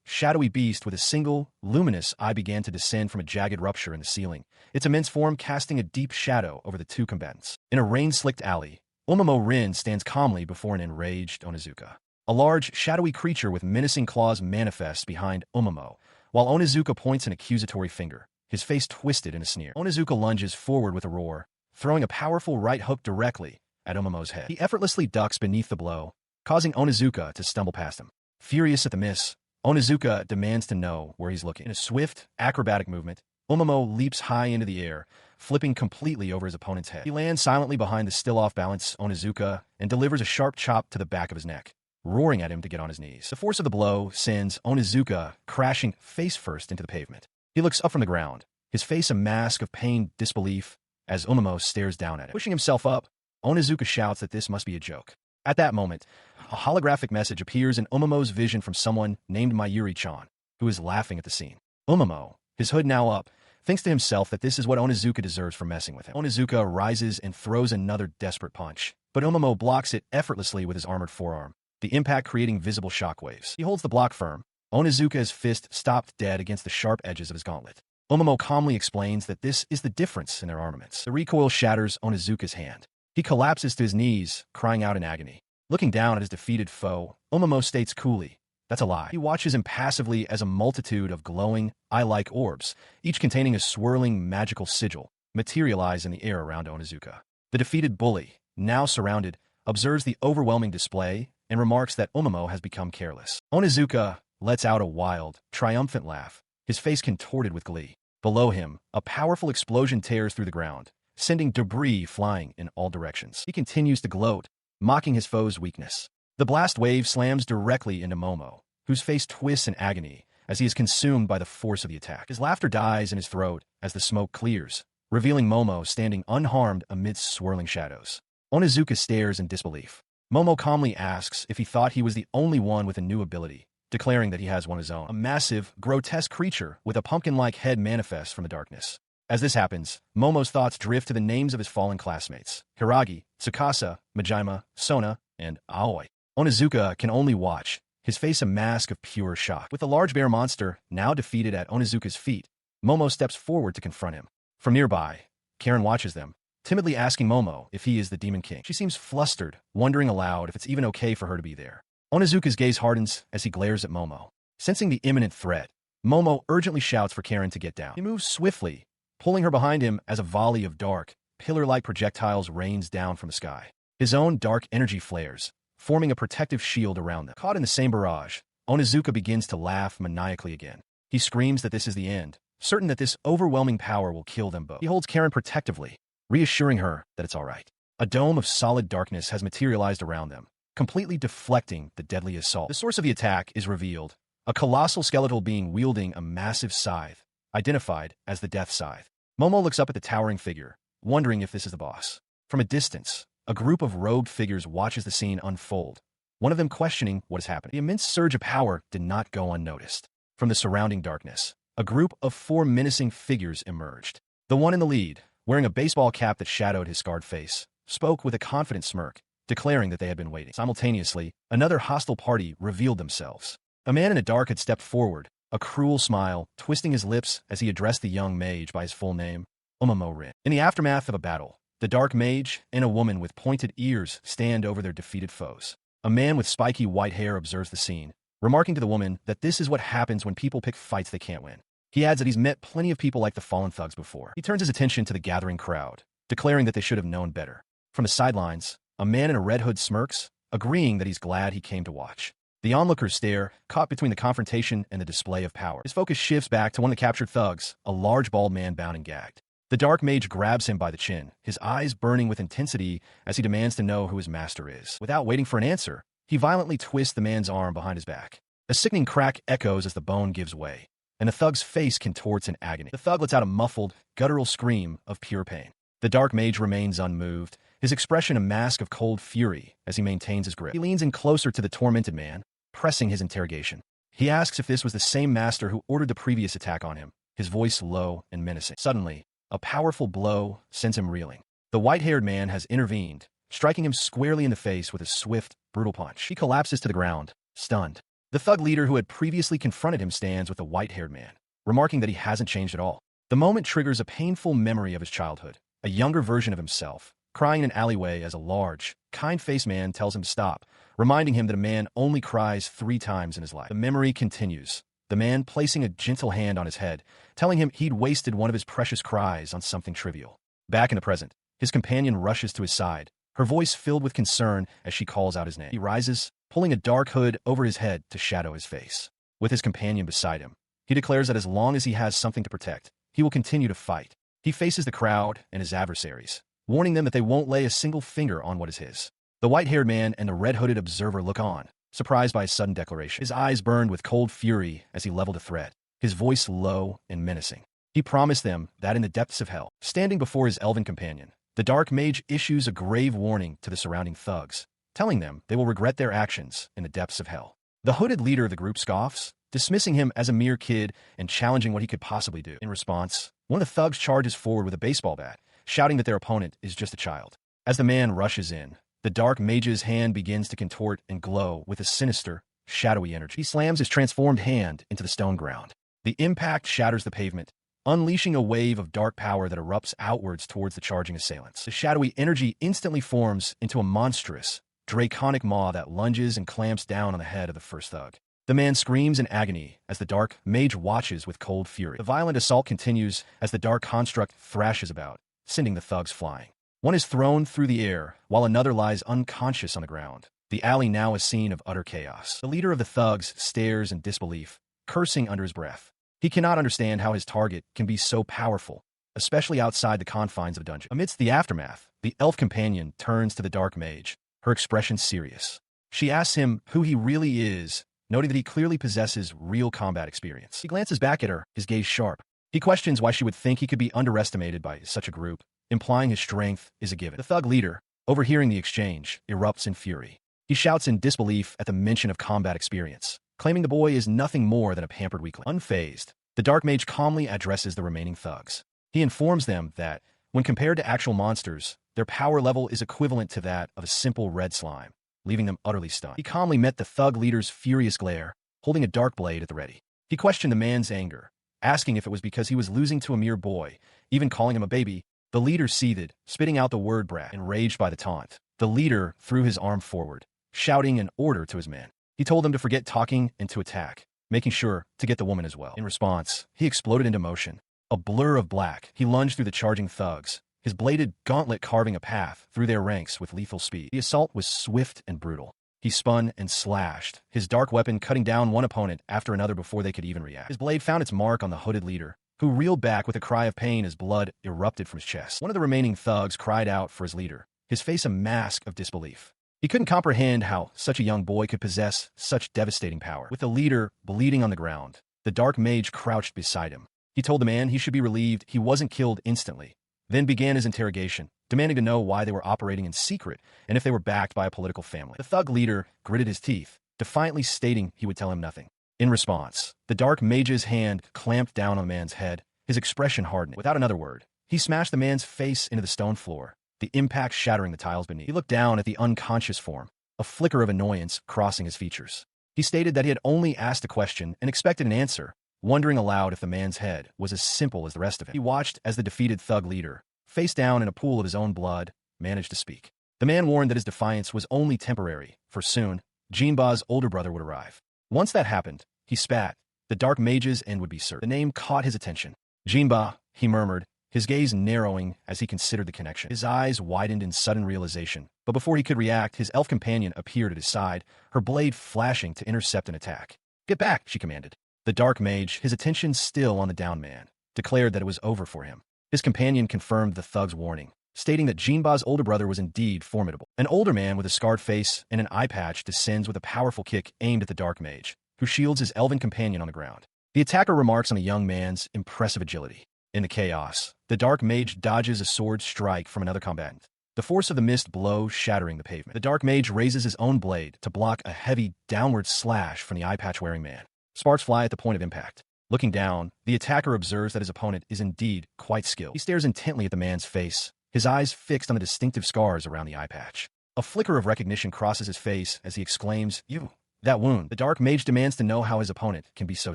shadowy beast with a single, luminous eye began to descend from a jagged rupture in the ceiling, its immense form casting a deep shadow over the two combatants. In a rain-slicked alley, Rin stands calmly before an enraged Onizuka. A large, shadowy creature with menacing claws manifests behind Umamo, while Onizuka points an accusatory finger, his face twisted in a sneer. Onizuka lunges forward with a roar, throwing a powerful right hook directly at Umamo's head. He effortlessly ducks beneath the blow, causing Onizuka to stumble past him. Furious at the miss, Onizuka demands to know where he's looking. In a swift, acrobatic movement, Umamo leaps high into the air, flipping completely over his opponent's head. He lands silently behind the still off-balance Onizuka and delivers a sharp chop to the back of his neck, roaring at him to get on his knees. The force of the blow sends Onizuka crashing face-first into the pavement. He looks up from the ground, his face a mask of pained disbelief as Umamo stares down at him. Pushing himself up, Onizuka shouts that this must be a joke. At that moment, a holographic message appears in Umamo's vision from someone named Mayuri-chan, who is laughing at the scene. Umamo, his hood now up, thinks to himself that this is what Onizuka deserves for messing with him. Onizuka rises and throws another desperate punch, but Umamo blocks it effortlessly with his armored forearm, the impact creating visible shockwaves. He holds the block firm. Onizuka's fist stopped dead against the sharp edges of his gauntlet. Umamo calmly explains that this is the difference in their armaments. The recoil shatters Onizuka's hand. He collapses to his knees, crying out in agony. Looking down at his defeated foe, Umamo states coolly, "That's a lie." He watches impassively as a multitude of glowing, eye-like orbs, each containing a swirling magical sigil, materialize in the air around Onizuka. The defeated bully, now surrounded, observes the overwhelming display and remarks that Umamo has become careless. Onizuka lets out a wild, triumphant laugh, his face contorted with glee. Below him, a powerful explosion tears through the ground, sending debris flying in all directions. He continues to gloat, mocking his foe's weakness. The blast wave slams directly into Momo, whose face twists in agony as he is consumed by the force of the attack. His laughter dies in his throat as the smoke clears, revealing Momo standing unharmed amidst swirling shadows. Onizuka stares in disbelief. Momo calmly asks if he thought he was the only one with a new ability, declaring that he has one of his own. A massive, grotesque creature with a pumpkin-like head manifests from the darkness. As this happens, Momo's thoughts drift to the names of his fallen classmates, Hiragi, Tsukasa, Majima, Sona, and Aoi. Onizuka can only watch, his face a mask of pure shock. With the large bear monster now defeated at Onizuka's feet, Momo steps forward to confront him. From nearby, Karen watches them, timidly asking Momo if he is the Demon King. She seems flustered, wondering aloud if it's even okay for her to be there. Onizuka's gaze hardens as he glares at Momo. Sensing the imminent threat, Momo urgently shouts for Karen to get down. He moves swiftly, pulling her behind him as a volley of dark, pillar-like projectiles rains down from the sky. His own dark energy flares, forming a protective shield around them. Caught in the same barrage, Onizuka begins to laugh maniacally again. He screams that this is the end, certain that this overwhelming power will kill them both. He holds Karen protectively, reassuring her that it's all right. A dome of solid darkness has materialized around them, completely deflecting the deadly assault. The source of the attack is revealed, a colossal skeletal being wielding a massive scythe, identified as the Death Scythe. Momo looks up at the towering figure, wondering if this is the boss. From a distance, a group of robed figures watches the scene unfold, one of them questioning what has happened. The immense surge of power did not go unnoticed. From the surrounding darkness, a group of 4 menacing figures emerged. The one in the lead, wearing a baseball cap that shadowed his scarred face, spoke with a confident smirk, declaring that they had been waiting. Simultaneously, another hostile party revealed themselves. A man in the dark had stepped forward, a cruel smile twisting his lips as he addressed the young mage by his full name, Omamo Rin. In the aftermath of a battle, the dark mage and a woman with pointed ears stand over their defeated foes. A man with spiky white hair observes the scene, remarking to the woman that this is what happens when people pick fights they can't win. He adds that he's met plenty of people like the fallen thugs before. He turns his attention to the gathering crowd, declaring that they should have known better. From the sidelines, a man in a red hood smirks, agreeing that he's glad he came to watch. The onlookers stare, caught between the confrontation and the display of power. His focus shifts back to one of the captured thugs, a large bald man bound and gagged. The dark mage grabs him by the chin, his eyes burning with intensity as he demands to know who his master is. Without waiting for an answer, he violently twists the man's arm behind his back. A sickening crack echoes as the bone gives way, and the thug's face contorts in agony. The thug lets out a muffled, guttural scream of pure pain. The dark mage remains unmoved, his expression a mask of cold fury as he maintains his grip. He leans in closer to the tormented man, pressing his interrogation. He asks if this was the same master who ordered the previous attack on him, his voice low and menacing. Suddenly, a powerful blow sends him reeling. The white-haired man has intervened, striking him squarely in the face with a swift, brutal punch. He collapses to the ground, stunned. The thug leader who had previously confronted him stands with the white-haired man, remarking that he hasn't changed at all. The moment triggers a painful memory of his childhood, a younger version of himself, crying in an alleyway as a large, kind-faced man tells him to stop, reminding him that a man only cries 3 times in his life. The memory continues, the man placing a gentle hand on his head, telling him he'd wasted one of his precious cries on something trivial. Back in the present, his companion rushes to his side, her voice filled with concern as she calls out his name. He rises, pulling a dark hood over his head to shadow his face. With his companion beside him, he declares that as long as he has something to protect, he will continue to fight. He faces the crowd and his adversaries, warning them that they won't lay a single finger on what is his. The white-haired man and the red-hooded observer look on, surprised by his sudden declaration. His eyes burned with cold fury as he leveled a threat, his voice low and menacing. He promised them that in the depths of hell, standing before his elven companion, the dark mage issues a grave warning to the surrounding thugs, telling them they will regret their actions in the depths of hell. The hooded leader of the group scoffs, dismissing him as a mere kid and challenging what he could possibly do. In response, one of the thugs charges forward with a baseball bat, shouting that their opponent is just a child. As the man rushes in, the dark mage's hand begins to contort and glow with a sinister, shadowy energy. He slams his transformed hand into the stone ground. The impact shatters the pavement, unleashing a wave of dark power that erupts outwards towards the charging assailants. The shadowy energy instantly forms into a monstrous, draconic maw that lunges and clamps down on the head of the first thug. The man screams in agony as the dark mage watches with cold fury. The violent assault continues as the dark construct thrashes about, sending the thugs flying. One is thrown through the air, while another lies unconscious on the ground. The alley now a scene of utter chaos. The leader of the thugs stares in disbelief, cursing under his breath. He cannot understand how his target can be so powerful, especially outside the confines of a dungeon. Amidst the aftermath, the elf companion turns to the dark mage, her expression serious. She asks him who he really is, noting that he clearly possesses real combat experience. He glances back at her, his gaze sharp. He questions why she would think he could be underestimated by such a group, implying his strength is a given. The thug leader, overhearing the exchange, erupts in fury. He shouts in disbelief at the mention of combat experience, claiming the boy is nothing more than a pampered weakling. Unfazed, the dark mage calmly addresses the remaining thugs. He informs them that, when compared to actual monsters, their power level is equivalent to that of a simple red slime, leaving them utterly stunned. He calmly met the thug leader's furious glare, holding a dark blade at the ready. He questioned the man's anger, asking if it was because he was losing to a mere boy, even calling him a baby, The leader seethed, spitting out the word brat, enraged by the taunt. The leader threw his arm forward, shouting an order to his men. He told them to forget talking and to attack, making sure to get the woman as well. In response, he exploded into motion. A blur of black, he lunged through the charging thugs, his bladed gauntlet carving a path through their ranks with lethal speed. The assault was swift and brutal. He spun and slashed, his dark weapon cutting down one opponent after another before they could even react. His blade found its mark on the hooded leader, who reeled back with a cry of pain as blood erupted from his chest. One of the remaining thugs cried out for his leader, his face a mask of disbelief. He couldn't comprehend how such a young boy could possess such devastating power. With the leader bleeding on the ground, the dark mage crouched beside him. He told the man he should be relieved he wasn't killed instantly, then began his interrogation, demanding to know why they were operating in secret and if they were backed by a political family. The thug leader gritted his teeth, defiantly stating he would tell him nothing. In response, the dark mage's hand clamped down on the man's head, his expression hardening. Without another word, he smashed the man's face into the stone floor, the impact shattering the tiles beneath. He looked down at the unconscious form, a flicker of annoyance crossing his features. He stated that he had only asked a question and expected an answer, wondering aloud if the man's head was as simple as the rest of him. He watched as the defeated thug leader, face down in a pool of his own blood, managed to speak. The man warned that his defiance was only temporary, for soon, Jinba's older brother would arrive. Once that happened, he spat. The dark mage's end would be certain. The name caught his attention. Jinba, he murmured, his gaze narrowing as he considered the connection. His eyes widened in sudden realization, but before he could react, his elf companion appeared at his side, her blade flashing to intercept an attack. "Get back," she commanded. The dark mage, his attention still on the downed man, declared that it was over for him. His companion confirmed the thug's warning, stating that Jinba's older brother was indeed formidable. An older man with a scarred face and an eye patch descends with a powerful kick aimed at the dark mage, who shields his elven companion on the ground. The attacker remarks on the young man's impressive agility. In the chaos, the dark mage dodges a sword strike from another combatant, the force of the mist blow shattering the pavement. The dark mage raises his own blade to block a heavy downward slash from the eye patch-wearing man. Sparks fly at the point of impact. Looking down, the attacker observes that his opponent is indeed quite skilled. He stares intently at the man's face, his eyes fixed on the distinctive scars around the eye patch. A flicker of recognition crosses his face as he exclaims, "You! That wound." The dark mage demands to know how his opponent can be so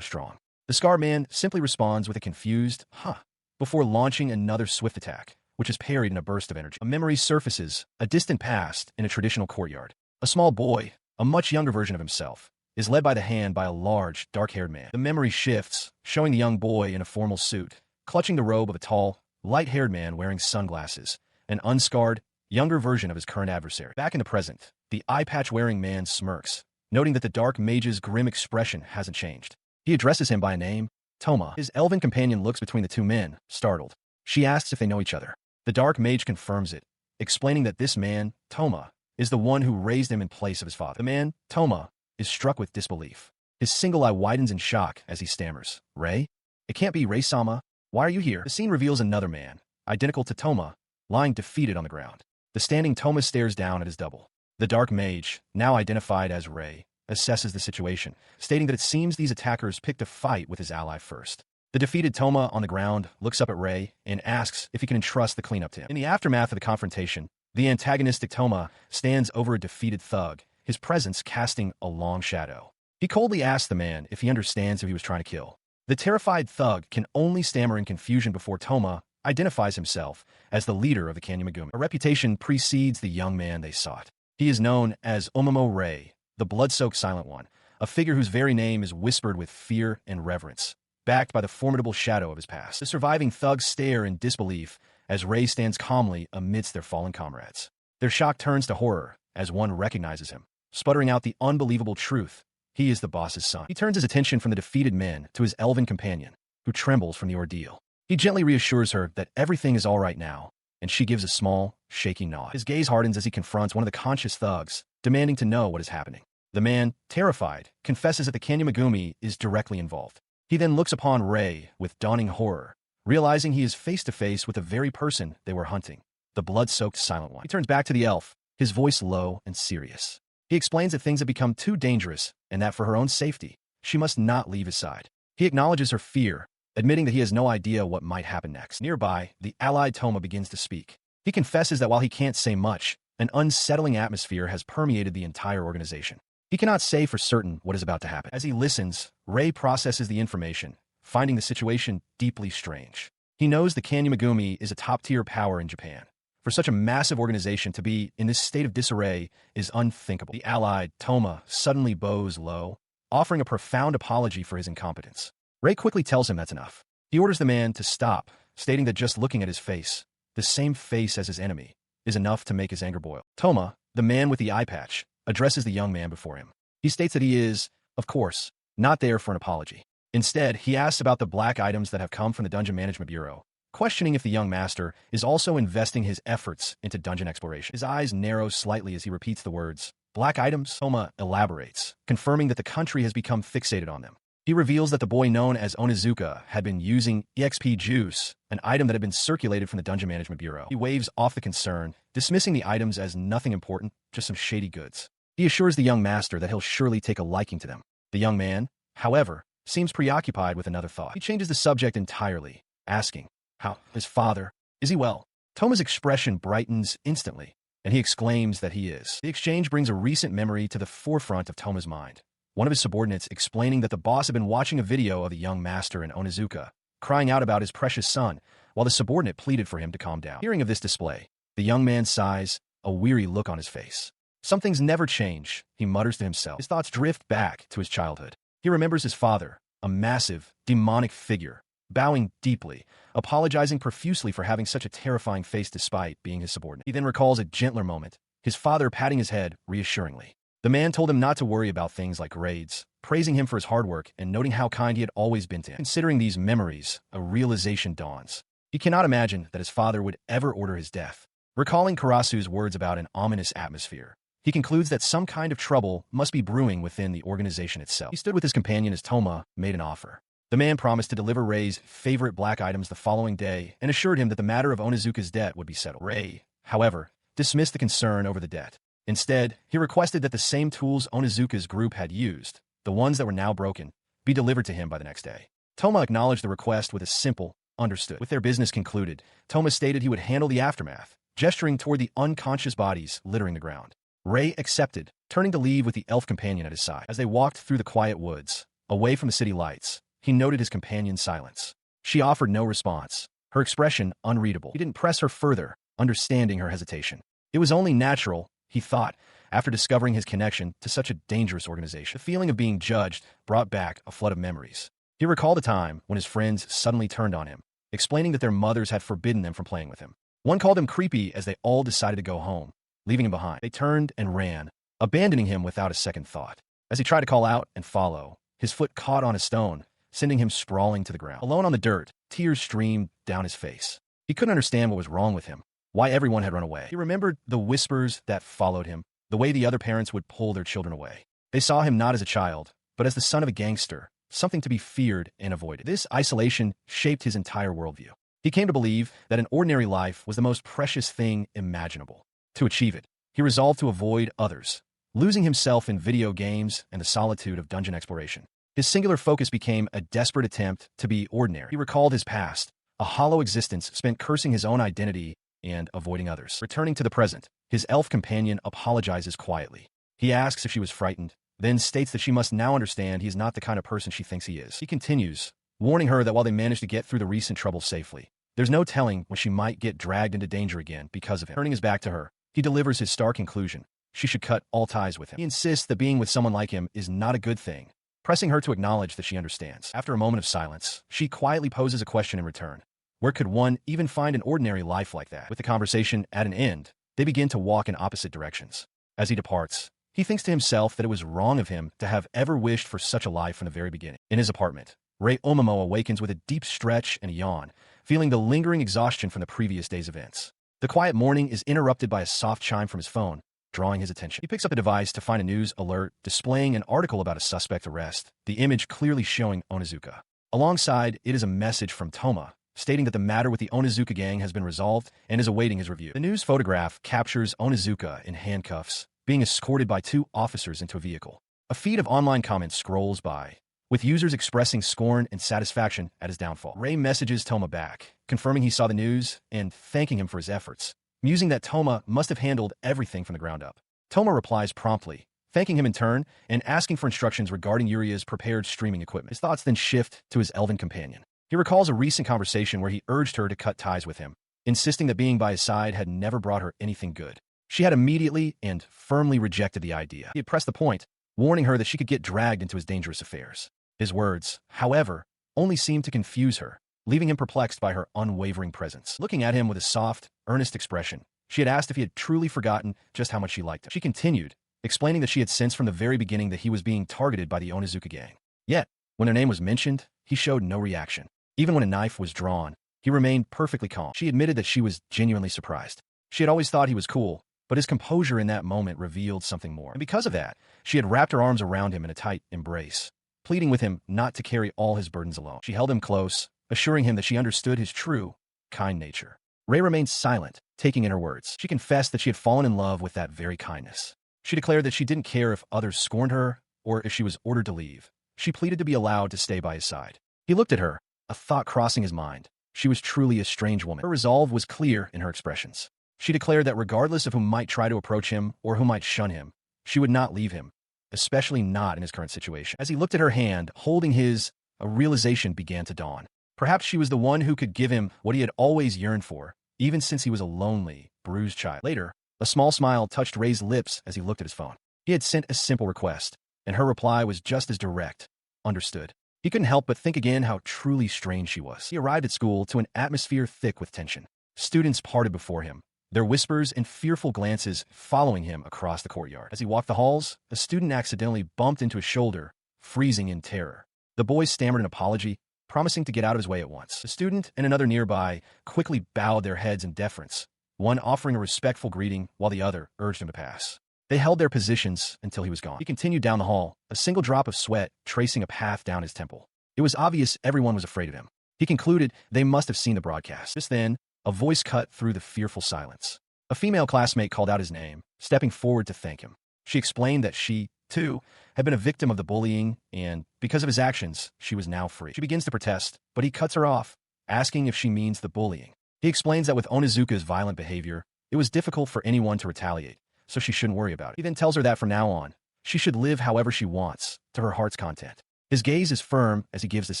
strong. The scarred man simply responds with a confused, "Huh," before launching another swift attack, which is parried in a burst of energy. A memory surfaces, a distant past in a traditional courtyard. A small boy, a much younger version of himself, is led by the hand by a large, dark-haired man. The memory shifts, showing the young boy in a formal suit, clutching the robe of a tall, light-haired man wearing sunglasses, an unscarred, younger version of his current adversary. Back in the present, the eye-patch-wearing man smirks, noting that the dark mage's grim expression hasn't changed. He addresses him by a name, Toma. His elven companion looks between the two men, startled. She asks if they know each other. The dark mage confirms it, explaining that this man, Toma, is the one who raised him in place of his father. The man, Toma, is struck with disbelief. His single eye widens in shock as he stammers. "Rei? It can't be Rei-sama. Why are you here?" The scene reveals another man, identical to Toma, lying defeated on the ground. The standing Toma stares down at his double. The dark mage, now identified as Rei, assesses the situation, stating that it seems these attackers picked a fight with his ally first. The defeated Toma on the ground looks up at Rei and asks if he can entrust the cleanup to him. In the aftermath of the confrontation, the antagonistic Toma stands over a defeated thug, his presence casting a long shadow. He coldly asks the man if he understands who he was trying to kill. The terrified thug can only stammer in confusion before Toma identifies himself as the leader of the Kanya Megumi. A reputation precedes the young man they sought. He is known as Omamo Rei, the blood-soaked Silent One, a figure whose very name is whispered with fear and reverence, backed by the formidable shadow of his past. The surviving thugs stare in disbelief as Rei stands calmly amidst their fallen comrades. Their shock turns to horror as one recognizes him, sputtering out the unbelievable truth. He is the boss's son. He turns his attention from the defeated men to his elven companion, who trembles from the ordeal. He gently reassures her that everything is all right now, and she gives a small, shaking nod. His gaze hardens as he confronts one of the conscious thugs, demanding to know what is happening. The man, terrified, confesses that the Kanya Megumi is directly involved. He then looks upon Rei with dawning horror, realizing he is face-to-face with the very person they were hunting, the blood-soaked Silent One. He turns back to the elf, his voice low and serious. He explains that things have become too dangerous and that for her own safety, she must not leave his side. He acknowledges her fear, admitting that he has no idea what might happen next. Nearby, the allied Toma begins to speak. He confesses that while he can't say much, an unsettling atmosphere has permeated the entire organization. He cannot say for certain what is about to happen. As he listens, Rei processes the information, finding the situation deeply strange. He knows the Kanya Megumi is a top-tier power in Japan. For such a massive organization to be in this state of disarray is unthinkable. The allied, Toma, suddenly bows low, offering a profound apology for his incompetence. Ray quickly tells him that's enough. He orders the man to stop, stating that just looking at his face, the same face as his enemy, is enough to make his anger boil. Toma, the man with the eye patch, addresses the young man before him. He states that he is, of course, not there for an apology. Instead, he asks about the black items that have come from the Dungeon Management Bureau, questioning if the young master is also investing his efforts into dungeon exploration. His eyes narrow slightly as he repeats the words, "Black items?" Toma elaborates, confirming that the country has become fixated on them. He reveals that the boy known as Onizuka had been using EXP juice, an item that had been circulated from the Dungeon Management Bureau. He waves off the concern, dismissing the items as nothing important, just some shady goods. He assures the young master that he'll surely take a liking to them. The young man, however, seems preoccupied with another thought. He changes the subject entirely, asking, "How? His father? Is he well?" Toma's expression brightens instantly, and he exclaims that he is. The exchange brings a recent memory to the forefront of Toma's mind. One of his subordinates explaining that the boss had been watching a video of the young master and Onizuka, crying out about his precious son, while the subordinate pleaded for him to calm down. Hearing of this display, the young man sighs, a weary look on his face. Some things never change, he mutters to himself. His thoughts drift back to his childhood. He remembers his father, a massive, demonic figure, bowing deeply, apologizing profusely for having such a terrifying face despite being his subordinate. He then recalls a gentler moment, his father patting his head reassuringly. The man told him not to worry about things like raids, praising him for his hard work and noting how kind he had always been to him. Considering these memories, a realization dawns. He cannot imagine that his father would ever order his death. Recalling Karasu's words about an ominous atmosphere, he concludes that some kind of trouble must be brewing within the organization itself. He stood with his companion as Toma made an offer. The man promised to deliver Ray's favorite black items the following day and assured him that the matter of Onizuka's debt would be settled. Ray, however, dismissed the concern over the debt. Instead, he requested that the same tools Onizuka's group had used, the ones that were now broken, be delivered to him by the next day. Toma acknowledged the request with a simple, understood. With their business concluded, Toma stated he would handle the aftermath, gesturing toward the unconscious bodies littering the ground. Ray accepted, turning to leave with the elf companion at his side. As they walked through the quiet woods, away from the city lights, he noted his companion's silence. She offered no response, her expression unreadable. He didn't press her further, understanding her hesitation. It was only natural, he thought, after discovering his connection to such a dangerous organization. The feeling of being judged brought back a flood of memories. He recalled a time when his friends suddenly turned on him, explaining that their mothers had forbidden them from playing with him. One called him creepy as they all decided to go home, leaving him behind. They turned and ran, abandoning him without a second thought. As he tried to call out and follow, his foot caught on a stone, sending him sprawling to the ground. Alone on the dirt, tears streamed down his face. He couldn't understand what was wrong with him, why everyone had run away. He remembered the whispers that followed him, the way the other parents would pull their children away. They saw him not as a child, but as the son of a gangster, something to be feared and avoided. This isolation shaped his entire worldview. He came to believe that an ordinary life was the most precious thing imaginable. To achieve it, he resolved to avoid others, losing himself in video games and the solitude of dungeon exploration. His singular focus became a desperate attempt to be ordinary. He recalled his past, a hollow existence spent cursing his own identity and avoiding others. Returning to the present, his elf companion apologizes quietly. He asks if she was frightened, then states that she must now understand he is not the kind of person she thinks he is. He continues, warning her that while they managed to get through the recent trouble safely, there's no telling when she might get dragged into danger again because of him. Turning his back to her, he delivers his stark conclusion. She should cut all ties with him. He insists that being with someone like him is not a good thing, pressing her to acknowledge that she understands. After a moment of silence, she quietly poses a question in return. Where could one even find an ordinary life like that? With the conversation at an end, they begin to walk in opposite directions. As he departs, he thinks to himself that it was wrong of him to have ever wished for such a life from the very beginning. In his apartment, Ray Omomo awakens with a deep stretch and a yawn, feeling the lingering exhaustion from the previous day's events. The quiet morning is interrupted by a soft chime from his phone, drawing his attention. He picks up a device to find a news alert displaying an article about a suspect arrest, the image clearly showing Onizuka. Alongside, it is a message from Toma, stating that the matter with the Onizuka gang has been resolved and is awaiting his review. The news photograph captures Onizuka in handcuffs, being escorted by two officers into a vehicle. A feed of online comments scrolls by, with users expressing scorn and satisfaction at his downfall. Ray messages Toma back, confirming he saw the news and thanking him for his efforts, musing that Toma must have handled everything from the ground up. Toma replies promptly, thanking him in turn and asking for instructions regarding Uria's prepared streaming equipment. His thoughts then shift to his elven companion. He recalls a recent conversation where he urged her to cut ties with him, insisting that being by his side had never brought her anything good. She had immediately and firmly rejected the idea. He had pressed the point, warning her that she could get dragged into his dangerous affairs. His words, however, only seemed to confuse her, leaving him perplexed by her unwavering presence. Looking at him with a soft, earnest expression, she had asked if he had truly forgotten just how much she liked him. She continued, explaining that she had sensed from the very beginning that he was being targeted by the Onizuka gang. Yet, when their name was mentioned, he showed no reaction. Even when a knife was drawn, he remained perfectly calm. She admitted that she was genuinely surprised. She had always thought he was cool, but his composure in that moment revealed something more. And because of that, she had wrapped her arms around him in a tight embrace, pleading with him not to carry all his burdens alone. She held him close, assuring him that she understood his true, kind nature. Ray remained silent, taking in her words. She confessed that she had fallen in love with that very kindness. She declared that she didn't care if others scorned her or if she was ordered to leave. She pleaded to be allowed to stay by his side. He looked at her, a thought crossing his mind. She was truly a strange woman. Her resolve was clear in her expressions. She declared that regardless of who might try to approach him or who might shun him, she would not leave him, especially not in his current situation. As he looked at her hand, holding his, a realization began to dawn. Perhaps she was the one who could give him what he had always yearned for, even since he was a lonely, bruised child. Later, a small smile touched Ray's lips as he looked at his phone. He had sent a simple request, and her reply was just as direct. Understood. He couldn't help but think again how truly strange she was. He arrived at school to an atmosphere thick with tension. Students parted before him, their whispers and fearful glances following him across the courtyard. As he walked the halls, a student accidentally bumped into his shoulder, freezing in terror. The boy stammered an apology, promising to get out of his way at once. The student and another nearby quickly bowed their heads in deference, one offering a respectful greeting while the other urged him to pass. They held their positions until he was gone. He continued down the hall, a single drop of sweat tracing a path down his temple. It was obvious everyone was afraid of him. He concluded they must have seen the broadcast. Just then, a voice cut through the fearful silence. A female classmate called out his name, stepping forward to thank him. She explained that she, too, had been a victim of the bullying, and because of his actions, she was now free. She begins to protest, but he cuts her off, asking if she means the bullying. He explains that with Onizuka's violent behavior, it was difficult for anyone to retaliate, so she shouldn't worry about it. He then tells her that from now on, she should live however she wants, to her heart's content. His gaze is firm as he gives this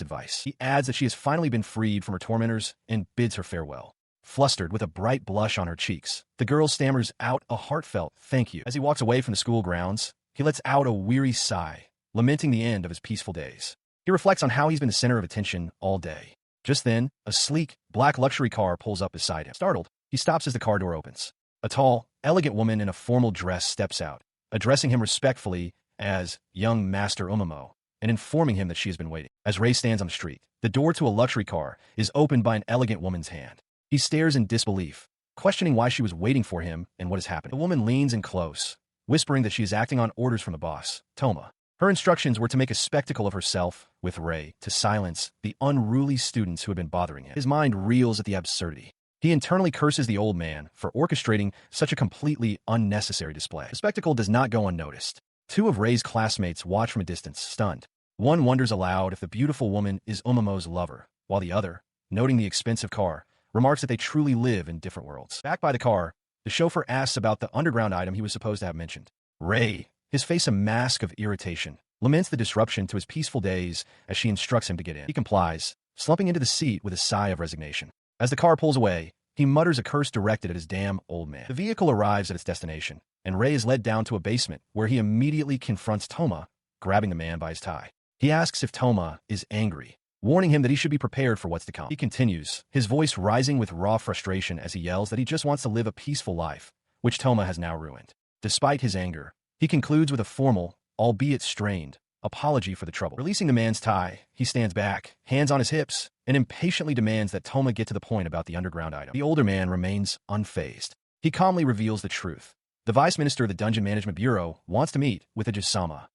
advice. He adds that she has finally been freed from her tormentors and bids her farewell. Flustered, with a bright blush on her cheeks, the girl stammers out a heartfelt thank you. As he walks away from the school grounds, he lets out a weary sigh, lamenting the end of his peaceful days. He reflects on how he's been the center of attention all day. Just then, a sleek, black luxury car pulls up beside him. Startled, he stops as the car door opens. A tall, elegant woman in a formal dress steps out, addressing him respectfully as young Master Umamo, and informing him that she has been waiting. As Ray stands on the street, the door to a luxury car is opened by an elegant woman's hand. He stares in disbelief, questioning why she was waiting for him and what is happening. The woman leans in close, whispering that she is acting on orders from the boss, Toma. Her instructions were to make a spectacle of herself with Ray to silence the unruly students who had been bothering him. His mind reels at the absurdity. He internally curses the old man for orchestrating such a completely unnecessary display. The spectacle does not go unnoticed. Two of Ray's classmates watch from a distance, stunned. One wonders aloud if the beautiful woman is Umamo's lover, while the other, noting the expensive car, remarks that they truly live in different worlds. Back by the car, the chauffeur asks about the underground item he was supposed to have mentioned. Ray, his face a mask of irritation, laments the disruption to his peaceful days as she instructs him to get in. He complies, slumping into the seat with a sigh of resignation. As the car pulls away, he mutters a curse directed at his damn old man. The vehicle arrives at its destination, and Ray is led down to a basement where he immediately confronts Toma, grabbing the man by his tie. He asks if Toma is angry, warning him that he should be prepared for what's to come. He continues, his voice rising with raw frustration as he yells that he just wants to live a peaceful life, which Toma has now ruined. Despite his anger, he concludes with a formal, albeit strained, apology for the trouble. Releasing the man's tie, he stands back, hands on his hips, and impatiently demands that Toma get to the point about the underground item. The older man remains unfazed. He calmly reveals the truth. The vice minister of the Dungeon Management Bureau wants to meet with Osama.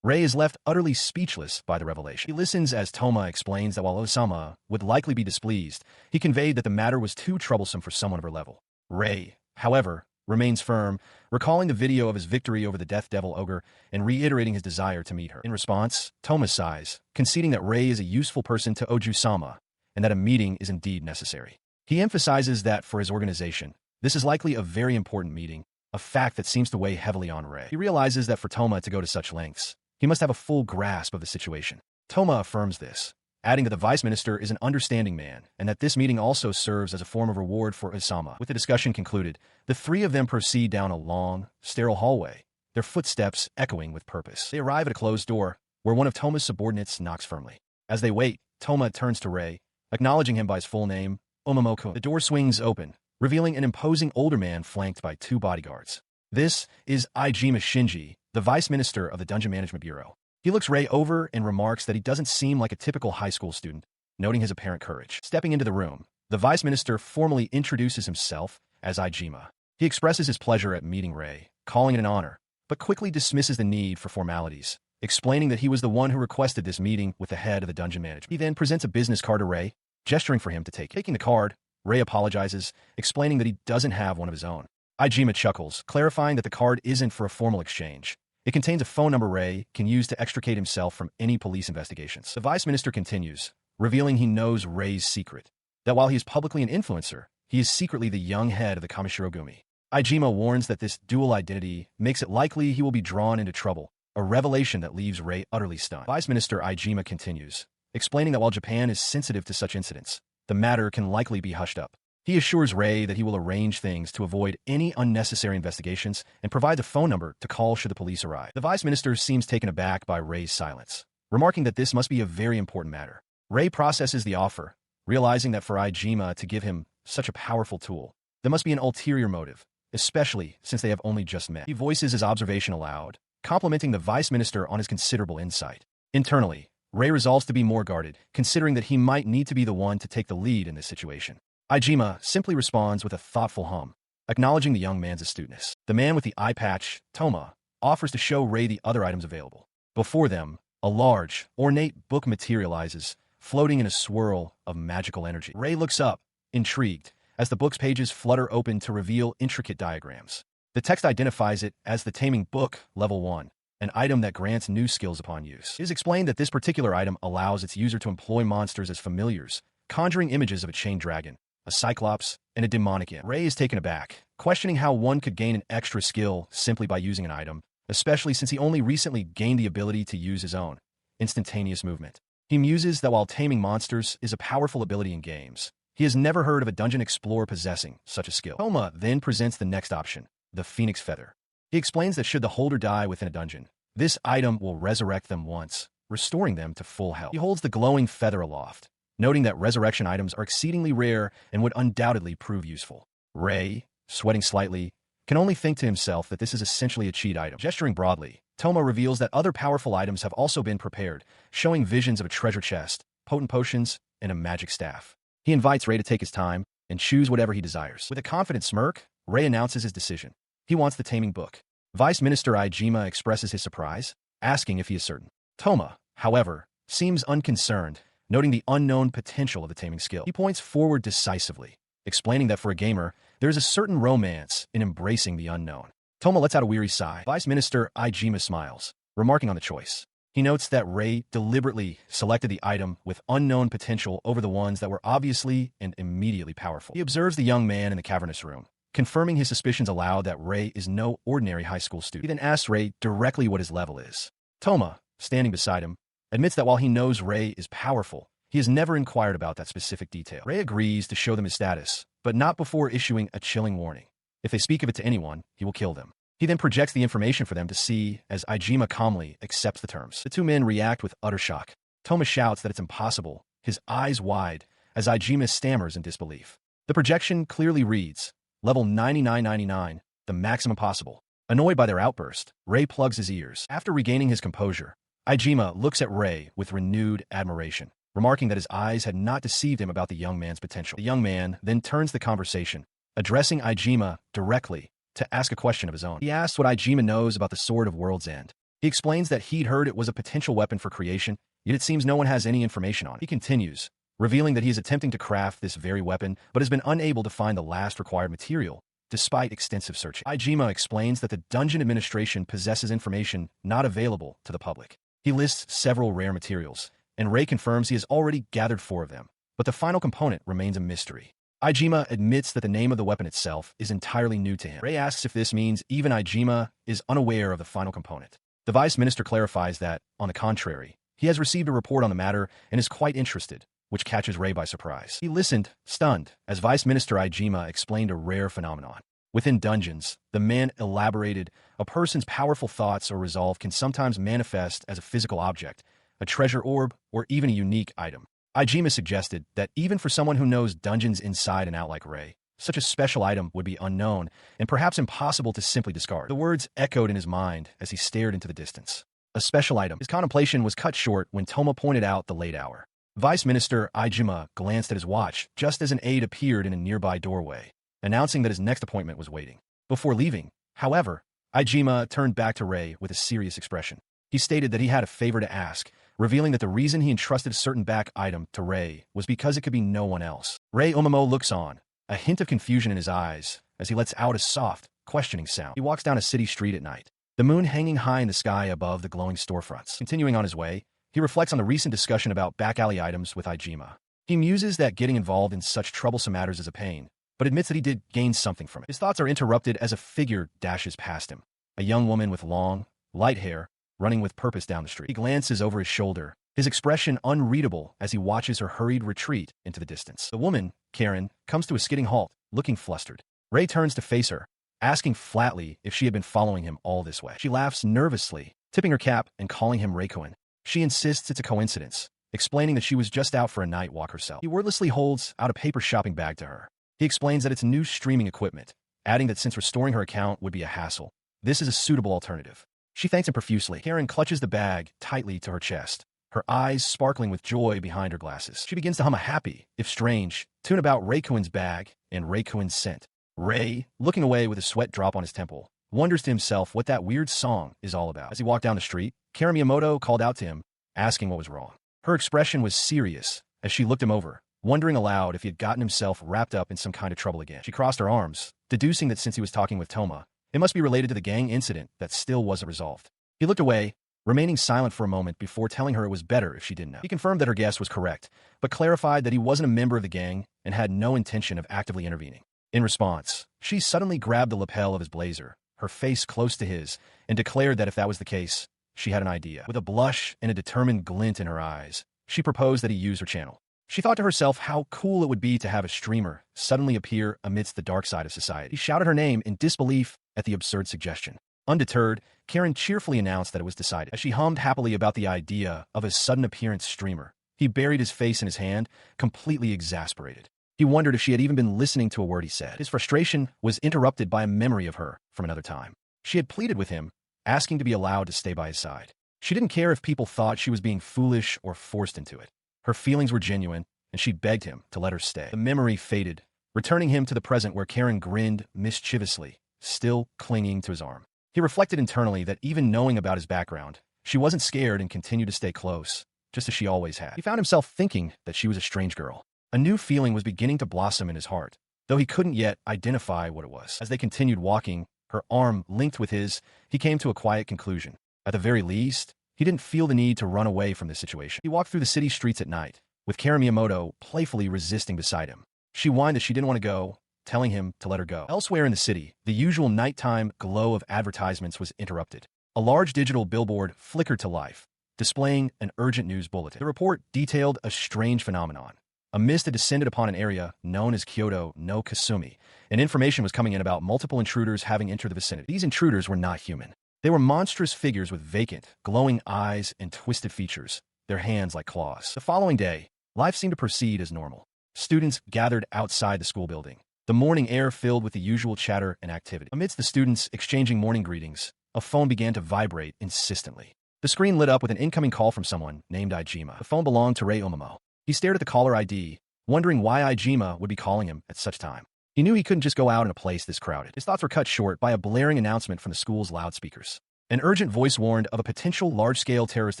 Ray is left utterly speechless by the revelation. He listens as Toma explains that while Osama would likely be displeased, he conveyed that the matter was too troublesome for someone of her level. Ray, however, remains firm, recalling the video of his victory over the Death Devil Ogre and reiterating his desire to meet her. In response, Toma sighs, conceding that Ray is a useful person to Oju-sama and that a meeting is indeed necessary. He emphasizes that for his organization, this is likely a very important meeting, a fact that seems to weigh heavily on Ray. He realizes that for Toma to go to such lengths, he must have a full grasp of the situation. Toma affirms this, adding that the vice minister is an understanding man and that this meeting also serves as a form of reward for Isama. With the discussion concluded, the three of them proceed down a long, sterile hallway, their footsteps echoing with purpose. They arrive at a closed door, where one of Toma's subordinates knocks firmly. As they wait, Toma turns to Rei, acknowledging him by his full name, Omamoko. The door swings open, revealing an imposing older man flanked by two bodyguards. This is Ijima Shinji, the vice minister of the Dungeon Management Bureau. He looks Rei over and remarks that he doesn't seem like a typical high school student, noting his apparent courage. Stepping into the room, the vice minister formally introduces himself as Ijima. He expresses his pleasure at meeting Rei, calling it an honor, but quickly dismisses the need for formalities, explaining that he was the one who requested this meeting with the head of the dungeon management. He then presents a business card to Rei, gesturing for him to take. Taking the card, Rei apologizes, explaining that he doesn't have one of his own. Ijima chuckles, clarifying that the card isn't for a formal exchange. It contains a phone number Rei can use to extricate himself from any police investigations. The vice minister continues, revealing he knows Rei's secret, that while he is publicly an influencer, he is secretly the young head of the Kamishirogumi. Ijima warns that this dual identity makes it likely he will be drawn into trouble, a revelation that leaves Rei utterly stunned. Vice Minister Ijima continues, explaining that while Japan is sensitive to such incidents, the matter can likely be hushed up. He assures Rei that he will arrange things to avoid any unnecessary investigations and provides a phone number to call should the police arrive. The vice minister seems taken aback by Rei's silence, remarking that this must be a very important matter. Rei processes the offer, realizing that for Ijima to give him such a powerful tool, there must be an ulterior motive, especially since they have only just met. He voices his observation aloud, complimenting the vice minister on his considerable insight. Internally, Rei resolves to be more guarded, considering that he might need to be the one to take the lead in this situation. Ijima simply responds with a thoughtful hum, acknowledging the young man's astuteness. The man with the eye patch, Toma, offers to show Rei the other items available. Before them, a large, ornate book materializes, floating in a swirl of magical energy. Rei looks up, intrigued, as the book's pages flutter open to reveal intricate diagrams. The text identifies it as the Taming Book Level 1, an item that grants new skills upon use. It is explained that this particular item allows its user to employ monsters as familiars, conjuring images of a chained dragon, a cyclops, and a demonic imp. Rei is taken aback, questioning how one could gain an extra skill simply by using an item, especially since he only recently gained the ability to use his own instantaneous movement. He muses that while taming monsters is a powerful ability in games, he has never heard of a dungeon explorer possessing such a skill. Toma then presents the next option, the Phoenix Feather. He explains that should the holder die within a dungeon, this item will resurrect them once, restoring them to full health. He holds the glowing feather aloft, noting that resurrection items are exceedingly rare and would undoubtedly prove useful. Rei, sweating slightly, can only think to himself that this is essentially a cheat item. Gesturing broadly, Toma reveals that other powerful items have also been prepared, showing visions of a treasure chest, potent potions, and a magic staff. He invites Rei to take his time and choose whatever he desires. With a confident smirk, Rei announces his decision. He wants the Taming Book. Vice Minister Ijima expresses his surprise, asking if he is certain. Toma, however, seems unconcerned, noting the unknown potential of the taming skill. He points forward decisively, explaining that for a gamer, there is a certain romance in embracing the unknown. Toma lets out a weary sigh. Vice Minister Ijima smiles, remarking on the choice. He notes that Rei deliberately selected the item with unknown potential over the ones that were obviously and immediately powerful. He observes the young man in the cavernous room, confirming his suspicions aloud that Rei is no ordinary high school student. He then asks Rei directly what his level is. Toma, standing beside him, admits that while he knows Rei is powerful, he has never inquired about that specific detail. Rei agrees to show them his status, but not before issuing a chilling warning. If they speak of it to anyone, he will kill them. He then projects the information for them to see as Ijima calmly accepts the terms. The two men react with utter shock. Toma shouts that it's impossible, his eyes wide, as Ijima stammers in disbelief. The projection clearly reads, Level 9999, the maximum possible. Annoyed by their outburst, Rei plugs his ears. After regaining his composure, Ijima looks at Rei with renewed admiration, remarking that his eyes had not deceived him about the young man's potential. The young man then turns the conversation, addressing Ijima directly to ask a question of his own. He asks what Ijima knows about the Sword of World's End. He explains that he'd heard it was a potential weapon for creation, yet it seems no one has any information on it. He continues, revealing that he is attempting to craft this very weapon, but has been unable to find the last required material, despite extensive searching. Ijima explains that the Dungeon Administration possesses information not available to the public. He lists several rare materials, and Rei confirms he has already gathered 4 of them, but the final component remains a mystery. Ijima admits that the name of the weapon itself is entirely new to him. Rei asks if this means even Ijima is unaware of the final component. The vice minister clarifies that, on the contrary, He has received a report on the matter and is quite interested, which catches Ray by surprise. He listened, stunned, as Vice Minister Ijima explained a rare phenomenon. Within dungeons, the man elaborated, a person's powerful thoughts or resolve can sometimes manifest as a physical object, a treasure orb, or even a unique item. Ijima suggested that even for someone who knows dungeons inside and out like Ray, such a special item would be unknown and perhaps impossible to simply discard. The words echoed in his mind as he stared into the distance. A special item. His contemplation was cut short when Toma pointed out the late hour. Vice Minister Ijima glanced at his watch just as an aide appeared in a nearby doorway, announcing that his next appointment was waiting. Before leaving, however, Ijima turned back to Ray with a serious expression. He stated that he had a favor to ask, revealing that the reason he entrusted a certain back item to Ray was because it could be no one else. Ray Omomo looks on, a hint of confusion in his eyes, as he lets out a soft, questioning sound. He walks down a city street at night, the moon hanging high in the sky above the glowing storefronts. Continuing on his way, he reflects on the recent discussion about back alley items with Ijima. He muses that getting involved in such troublesome matters is a pain, but admits that he did gain something from it. His thoughts are interrupted as a figure dashes past him. A young woman with long, light hair, running with purpose down the street. He glances over his shoulder, his expression unreadable as he watches her hurried retreat into the distance. The woman, Karen, comes to a skidding halt, looking flustered. Ray turns to face her, asking flatly if she had been following him all this way. She laughs nervously, tipping her cap and calling him Reikoen. She insists it's a coincidence, explaining that she was just out for a night walk herself. He wordlessly holds out a paper shopping bag to her. He explains that it's new streaming equipment, adding that since restoring her account would be a hassle, this is a suitable alternative. She thanks him profusely. Karen clutches the bag tightly to her chest, her eyes sparkling with joy behind her glasses. She begins to hum a happy, if strange, tune about Reikoen's bag and Reikoen's scent. Ray, looking away with a sweat drop on his temple, wonders to himself what that weird song is all about. As he walked down the street, Karen Miyamoto called out to him, asking what was wrong. Her expression was serious as she looked him over, wondering aloud if he had gotten himself wrapped up in some kind of trouble again. She crossed her arms, deducing that since he was talking with Toma, it must be related to the gang incident that still wasn't resolved. He looked away, remaining silent for a moment before telling her it was better if she didn't know. He confirmed that her guess was correct, but clarified that he wasn't a member of the gang and had no intention of actively intervening. In response, she suddenly grabbed the lapel of his blazer, her face close to his, and declared that if that was the case, she had an idea. With a blush and a determined glint in her eyes, she proposed that he use her channel. She thought to herself how cool it would be to have a streamer suddenly appear amidst the dark side of society. He shouted her name in disbelief at the absurd suggestion. Undeterred, Karen cheerfully announced that it was decided. As she hummed happily about the idea of a sudden appearance streamer, he buried his face in his hand, completely exasperated. He wondered if she had even been listening to a word he said. His frustration was interrupted by a memory of her from another time. She had pleaded with him, asking to be allowed to stay by his side. She didn't care if people thought she was being foolish or forced into it. Her feelings were genuine, and she begged him to let her stay. The memory faded, returning him to the present where Karen grinned mischievously, still clinging to his arm. He reflected internally that even knowing about his background, she wasn't scared and continued to stay close, just as she always had. He found himself thinking that she was a strange girl. A new feeling was beginning to blossom in his heart, though he couldn't yet identify what it was. As they continued walking, her arm linked with his, he came to a quiet conclusion. At the very least, he didn't feel the need to run away from this situation. He walked through the city streets at night, with Karen Miyamoto playfully resisting beside him. She whined that she didn't want to go, telling him to let her go. Elsewhere in the city, the usual nighttime glow of advertisements was interrupted. A large digital billboard flickered to life, displaying an urgent news bulletin. The report detailed a strange phenomenon. A mist had descended upon an area known as Kyoto no Kasumi, and information was coming in about multiple intruders having entered the vicinity. These intruders were not human. They were monstrous figures with vacant, glowing eyes and twisted features, their hands like claws. The following day, life seemed to proceed as normal. Students gathered outside the school building, the morning air filled with the usual chatter and activity. Amidst the students exchanging morning greetings, a phone began to vibrate insistently. The screen lit up with an incoming call from someone named Ijima. The phone belonged to Ray Omomo. He stared at the caller ID, wondering why Ijima would be calling him at such time. He knew he couldn't just go out in a place this crowded. His thoughts were cut short by a blaring announcement from the school's loudspeakers. An urgent voice warned of a potential large-scale terrorist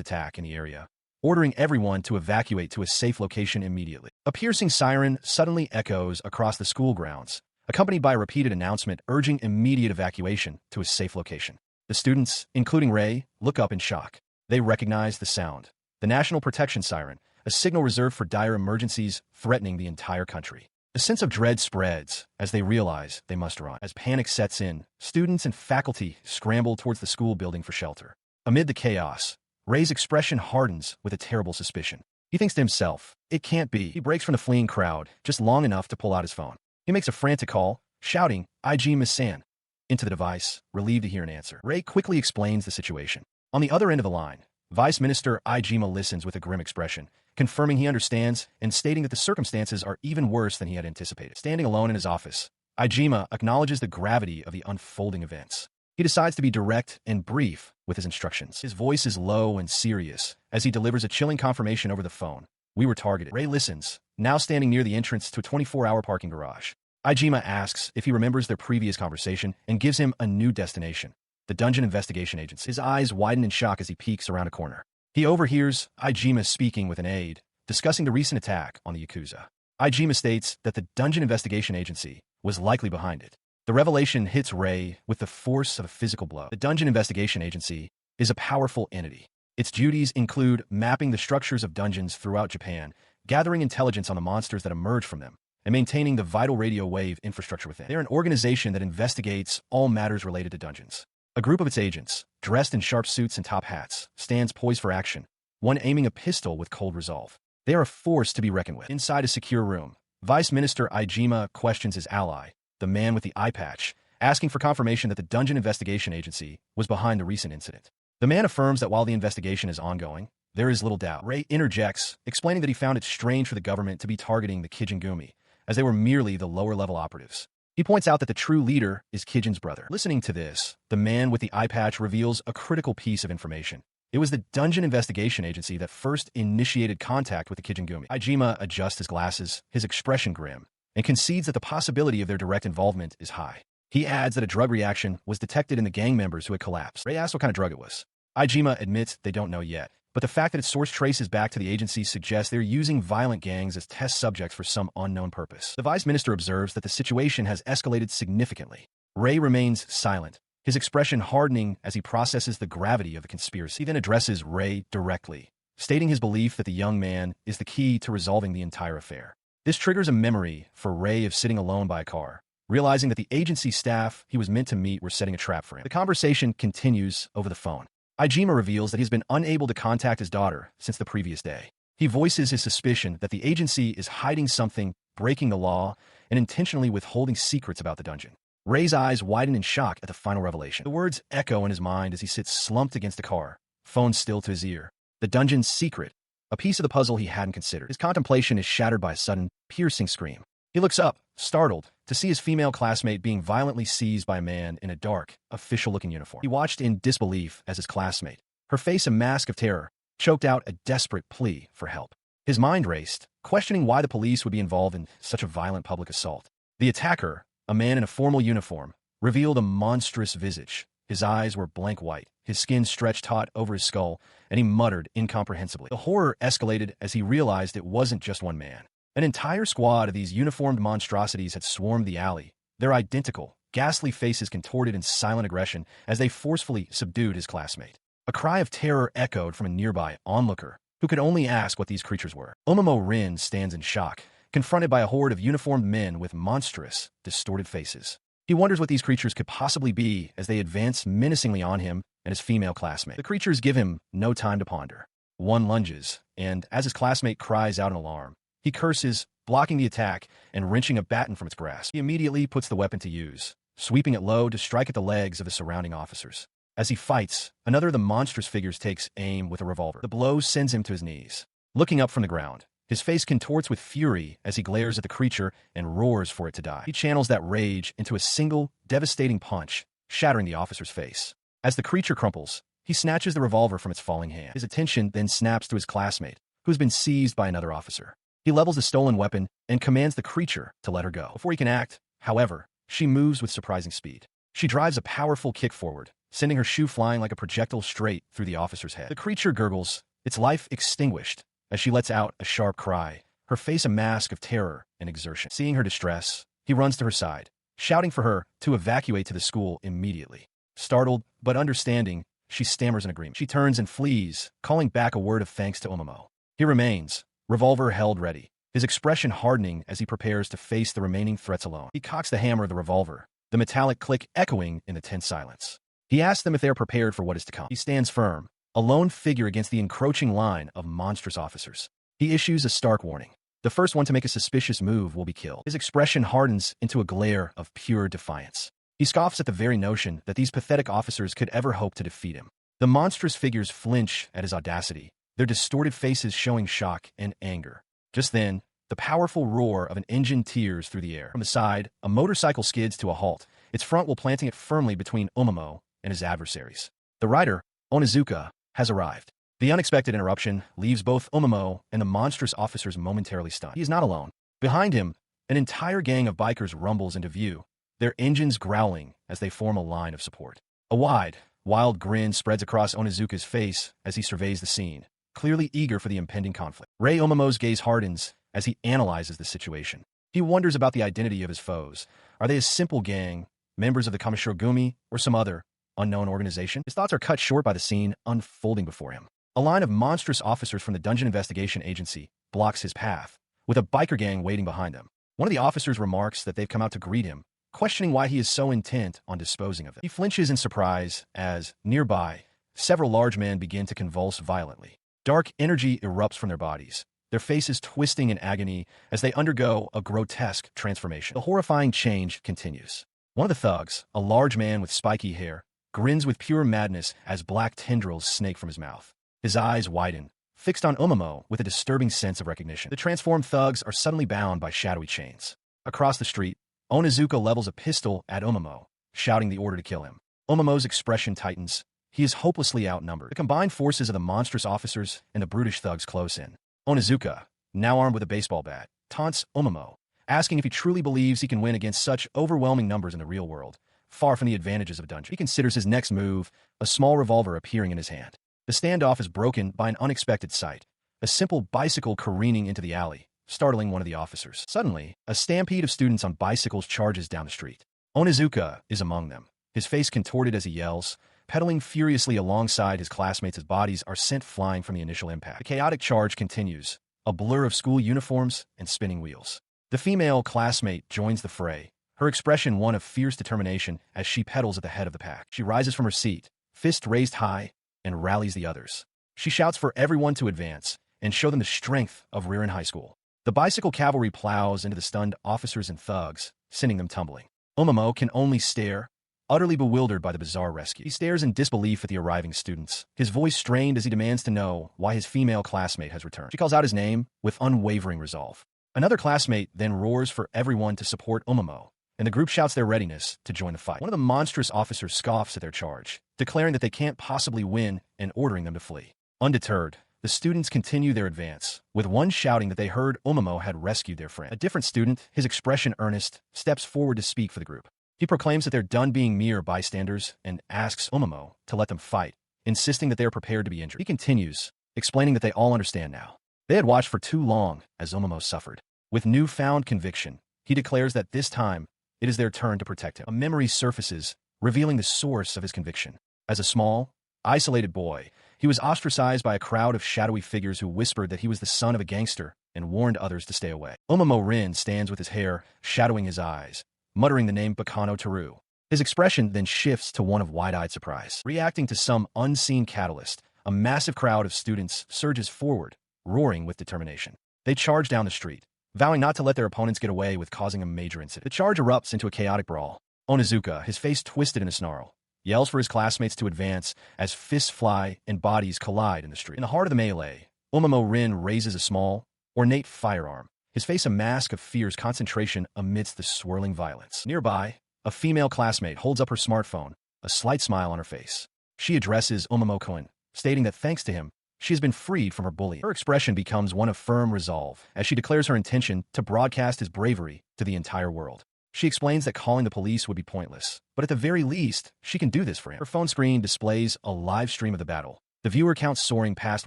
attack in the area, ordering everyone to evacuate to a safe location immediately. A piercing siren suddenly echoes across the school grounds, accompanied by a repeated announcement urging immediate evacuation to a safe location. The students, including Ray, look up in shock. They recognize the sound. The National Protection Siren, a signal reserved for dire emergencies threatening the entire country. A sense of dread spreads as they realize they must run. As panic sets in, students and faculty scramble towards the school building for shelter. Amid the chaos, Rei's expression hardens with a terrible suspicion. He thinks to himself, it can't be. He breaks from the fleeing crowd just long enough to pull out his phone. He makes a frantic call, shouting, IG Miss San, into the device, relieved to hear an answer. Rei quickly explains the situation. On the other end of the line, Vice Minister Ijima listens with a grim expression, confirming he understands and stating that the circumstances are even worse than he had anticipated. Standing alone in his office, Ijima acknowledges the gravity of the unfolding events. He decides to be direct and brief with his instructions. His voice is low and serious as he delivers a chilling confirmation over the phone. We were targeted. Rei listens, now standing near the entrance to a 24-hour parking garage. Ijima asks if he remembers their previous conversation and gives him a new destination, the Dungeon Investigation Agency. His eyes widen in shock as he peeks around a corner. He overhears Ijima speaking with an aide, discussing the recent attack on the Yakuza. Ijima states that the Dungeon Investigation Agency was likely behind it. The revelation hits Rei with the force of a physical blow. The Dungeon Investigation Agency is a powerful entity. Its duties include mapping the structures of dungeons throughout Japan, gathering intelligence on the monsters that emerge from them, and maintaining the vital radio wave infrastructure within. They're an organization that investigates all matters related to dungeons. A group of its agents, dressed in sharp suits and top hats, stands poised for action, one aiming a pistol with cold resolve. They are a force to be reckoned with. Inside a secure room, Vice Minister Ijima questions his ally, the man with the eye patch, asking for confirmation that the Dungeon Investigation Agency was behind the recent incident. The man affirms that while the investigation is ongoing, there is little doubt. Rei interjects, explaining that he found it strange for the government to be targeting the Kijingumi, as they were merely the lower-level operatives. He points out that the true leader is Kijin's brother. Listening to this, the man with the eye patch reveals a critical piece of information. It was the Dungeon Investigation Agency that first initiated contact with the Kijingumi. Ijima adjusts his glasses, his expression grim, and concedes that the possibility of their direct involvement is high. He adds that a drug reaction was detected in the gang members who had collapsed. Rei asks what kind of drug it was. Ijima admits they don't know yet, but the fact that its source traces back to the agency suggests they're using violent gangs as test subjects for some unknown purpose. The Vice Minister observes that the situation has escalated significantly. Rei remains silent, his expression hardening as he processes the gravity of the conspiracy. He then addresses Rei directly, stating his belief that the young man is the key to resolving the entire affair. This triggers a memory for Rei of sitting alone by a car, realizing that the agency staff he was meant to meet were setting a trap for him. The conversation continues over the phone. Ijima reveals that he's been unable to contact his daughter since the previous day. He voices his suspicion that the agency is hiding something, breaking the law, and intentionally withholding secrets about the dungeon. Rei's eyes widen in shock at the final revelation. The words echo in his mind as he sits slumped against the car, phone still to his ear. The dungeon's secret, a piece of the puzzle he hadn't considered. His contemplation is shattered by a sudden, piercing scream. He looks up, startled, to see his female classmate being violently seized by a man in a dark, official-looking uniform. He watched in disbelief as his classmate, her face a mask of terror, choked out a desperate plea for help. His mind raced, questioning why the police would be involved in such a violent public assault. The attacker, a man in a formal uniform, revealed a monstrous visage. His eyes were blank white, his skin stretched taut over his skull, and he muttered incomprehensibly. The horror escalated as he realized it wasn't just one man. An entire squad of these uniformed monstrosities had swarmed the alley, their identical, ghastly faces contorted in silent aggression as they forcefully subdued his classmate. A cry of terror echoed from a nearby onlooker, who could only ask what these creatures were. Omamo Rin stands in shock, confronted by a horde of uniformed men with monstrous, distorted faces. He wonders what these creatures could possibly be as they advance menacingly on him and his female classmate. The creatures give him no time to ponder. One lunges, and as his classmate cries out in alarm, he curses, blocking the attack and wrenching a baton from its grasp. He immediately puts the weapon to use, sweeping it low to strike at the legs of the surrounding officers. As he fights, another of the monstrous figures takes aim with a revolver. The blow sends him to his knees. Looking up from the ground, his face contorts with fury as he glares at the creature and roars for it to die. He channels that rage into a single, devastating punch, shattering the officer's face. As the creature crumples, he snatches the revolver from its falling hand. His attention then snaps to his classmate, who has been seized by another officer. He levels the stolen weapon and commands the creature to let her go. Before he can act, however, she moves with surprising speed. She drives a powerful kick forward, sending her shoe flying like a projectile straight through the officer's head. The creature gurgles, its life extinguished, as she lets out a sharp cry, her face a mask of terror and exertion. Seeing her distress, he runs to her side, shouting for her to evacuate to the school immediately. Startled, but understanding, she stammers an agreement. She turns and flees, calling back a word of thanks to Omamo. He remains, revolver held ready, his expression hardening as he prepares to face the remaining threats alone. He cocks the hammer of the revolver, the metallic click echoing in the tense silence. He asks them if they are prepared for what is to come. He stands firm, a lone figure against the encroaching line of monstrous officers. He issues a stark warning. The first one to make a suspicious move will be killed. His expression hardens into a glare of pure defiance. He scoffs at the very notion that these pathetic officers could ever hope to defeat him. The monstrous figures flinch at his audacity, their distorted faces showing shock and anger. Just then, the powerful roar of an engine tears through the air. From the side, a motorcycle skids to a halt, its front wheel planting it firmly between Omomo and his adversaries. The rider, Onizuka, has arrived. The unexpected interruption leaves both Omomo and the monstrous officers momentarily stunned. He is not alone. Behind him, an entire gang of bikers rumbles into view, their engines growling as they form a line of support. A wide, wild grin spreads across Onizuka's face as he surveys the scene, clearly eager for the impending conflict. Rei Omomo's gaze hardens as he analyzes the situation. He wonders about the identity of his foes. Are they a simple gang, members of the Kamishirogumi, or some other, unknown organization? His thoughts are cut short by the scene unfolding before him. A line of monstrous officers from the Dungeon Investigation Agency blocks his path, with a biker gang waiting behind them. One of the officers remarks that they've come out to greet him, questioning why he is so intent on disposing of them. He flinches in surprise as, nearby, several large men begin to convulse violently. Dark energy erupts from their bodies, their faces twisting in agony as they undergo a grotesque transformation. The horrifying change continues. One of the thugs, a large man with spiky hair, grins with pure madness as black tendrils snake from his mouth. His eyes widen, fixed on Omomo with a disturbing sense of recognition. The transformed thugs are suddenly bound by shadowy chains. Across the street, Onizuka levels a pistol at Omomo, shouting the order to kill him. Omomo's expression tightens. He is hopelessly outnumbered. The combined forces of the monstrous officers and the brutish thugs close in. Onizuka, now armed with a baseball bat, taunts Omomo, asking if he truly believes he can win against such overwhelming numbers in the real world, far from the advantages of a dungeon. He considers his next move, a small revolver appearing in his hand. The standoff is broken by an unexpected sight, a simple bicycle careening into the alley, startling one of the officers. Suddenly, a stampede of students on bicycles charges down the street. Onizuka is among them, his face contorted as he yells, pedaling furiously alongside his classmates as bodies are sent flying from the initial impact. The chaotic charge continues, a blur of school uniforms and spinning wheels. The female classmate joins the fray, her expression one of fierce determination as she pedals at the head of the pack. She rises from her seat, fist raised high, and rallies the others. She shouts for everyone to advance and show them the strength of Ririn High School. The bicycle cavalry plows into the stunned officers and thugs, sending them tumbling. Omomo can only stare, utterly bewildered by the bizarre rescue. He stares in disbelief at the arriving students, his voice strained as he demands to know why his female classmate has returned. She calls out his name with unwavering resolve. Another classmate then roars for everyone to support Omomo, and the group shouts their readiness to join the fight. One of the monstrous officers scoffs at their charge, declaring that they can't possibly win and ordering them to flee. Undeterred, the students continue their advance, with one shouting that they heard Omomo had rescued their friend. A different student, his expression earnest, steps forward to speak for the group. He proclaims that they're done being mere bystanders and asks Omomo to let them fight, insisting that they are prepared to be injured. He continues, explaining that they all understand now. They had watched for too long as Omomo suffered. With newfound conviction, he declares that this time, it is their turn to protect him. A memory surfaces, revealing the source of his conviction. As a small, isolated boy, he was ostracized by a crowd of shadowy figures who whispered that he was the son of a gangster and warned others to stay away. Omomo Rin stands with his hair shadowing his eyes, muttering the name Bakano Teru. His expression then shifts to one of wide-eyed surprise. Reacting to some unseen catalyst, a massive crowd of students surges forward, roaring with determination. They charge down the street, vowing not to let their opponents get away with causing a major incident. The charge erupts into a chaotic brawl. Onizuka, his face twisted in a snarl, yells for his classmates to advance as fists fly and bodies collide in the street. In the heart of the melee, Omomo Rin raises a small, ornate firearm, his face a mask of fierce concentration amidst the swirling violence. Nearby, a female classmate holds up her smartphone, a slight smile on her face. She addresses Omomo-kun, stating that thanks to him, she has been freed from her bully. Her expression becomes one of firm resolve as she declares her intention to broadcast his bravery to the entire world. She explains that calling the police would be pointless, but at the very least, she can do this for him. Her phone screen displays a live stream of the battle, the viewer count soaring past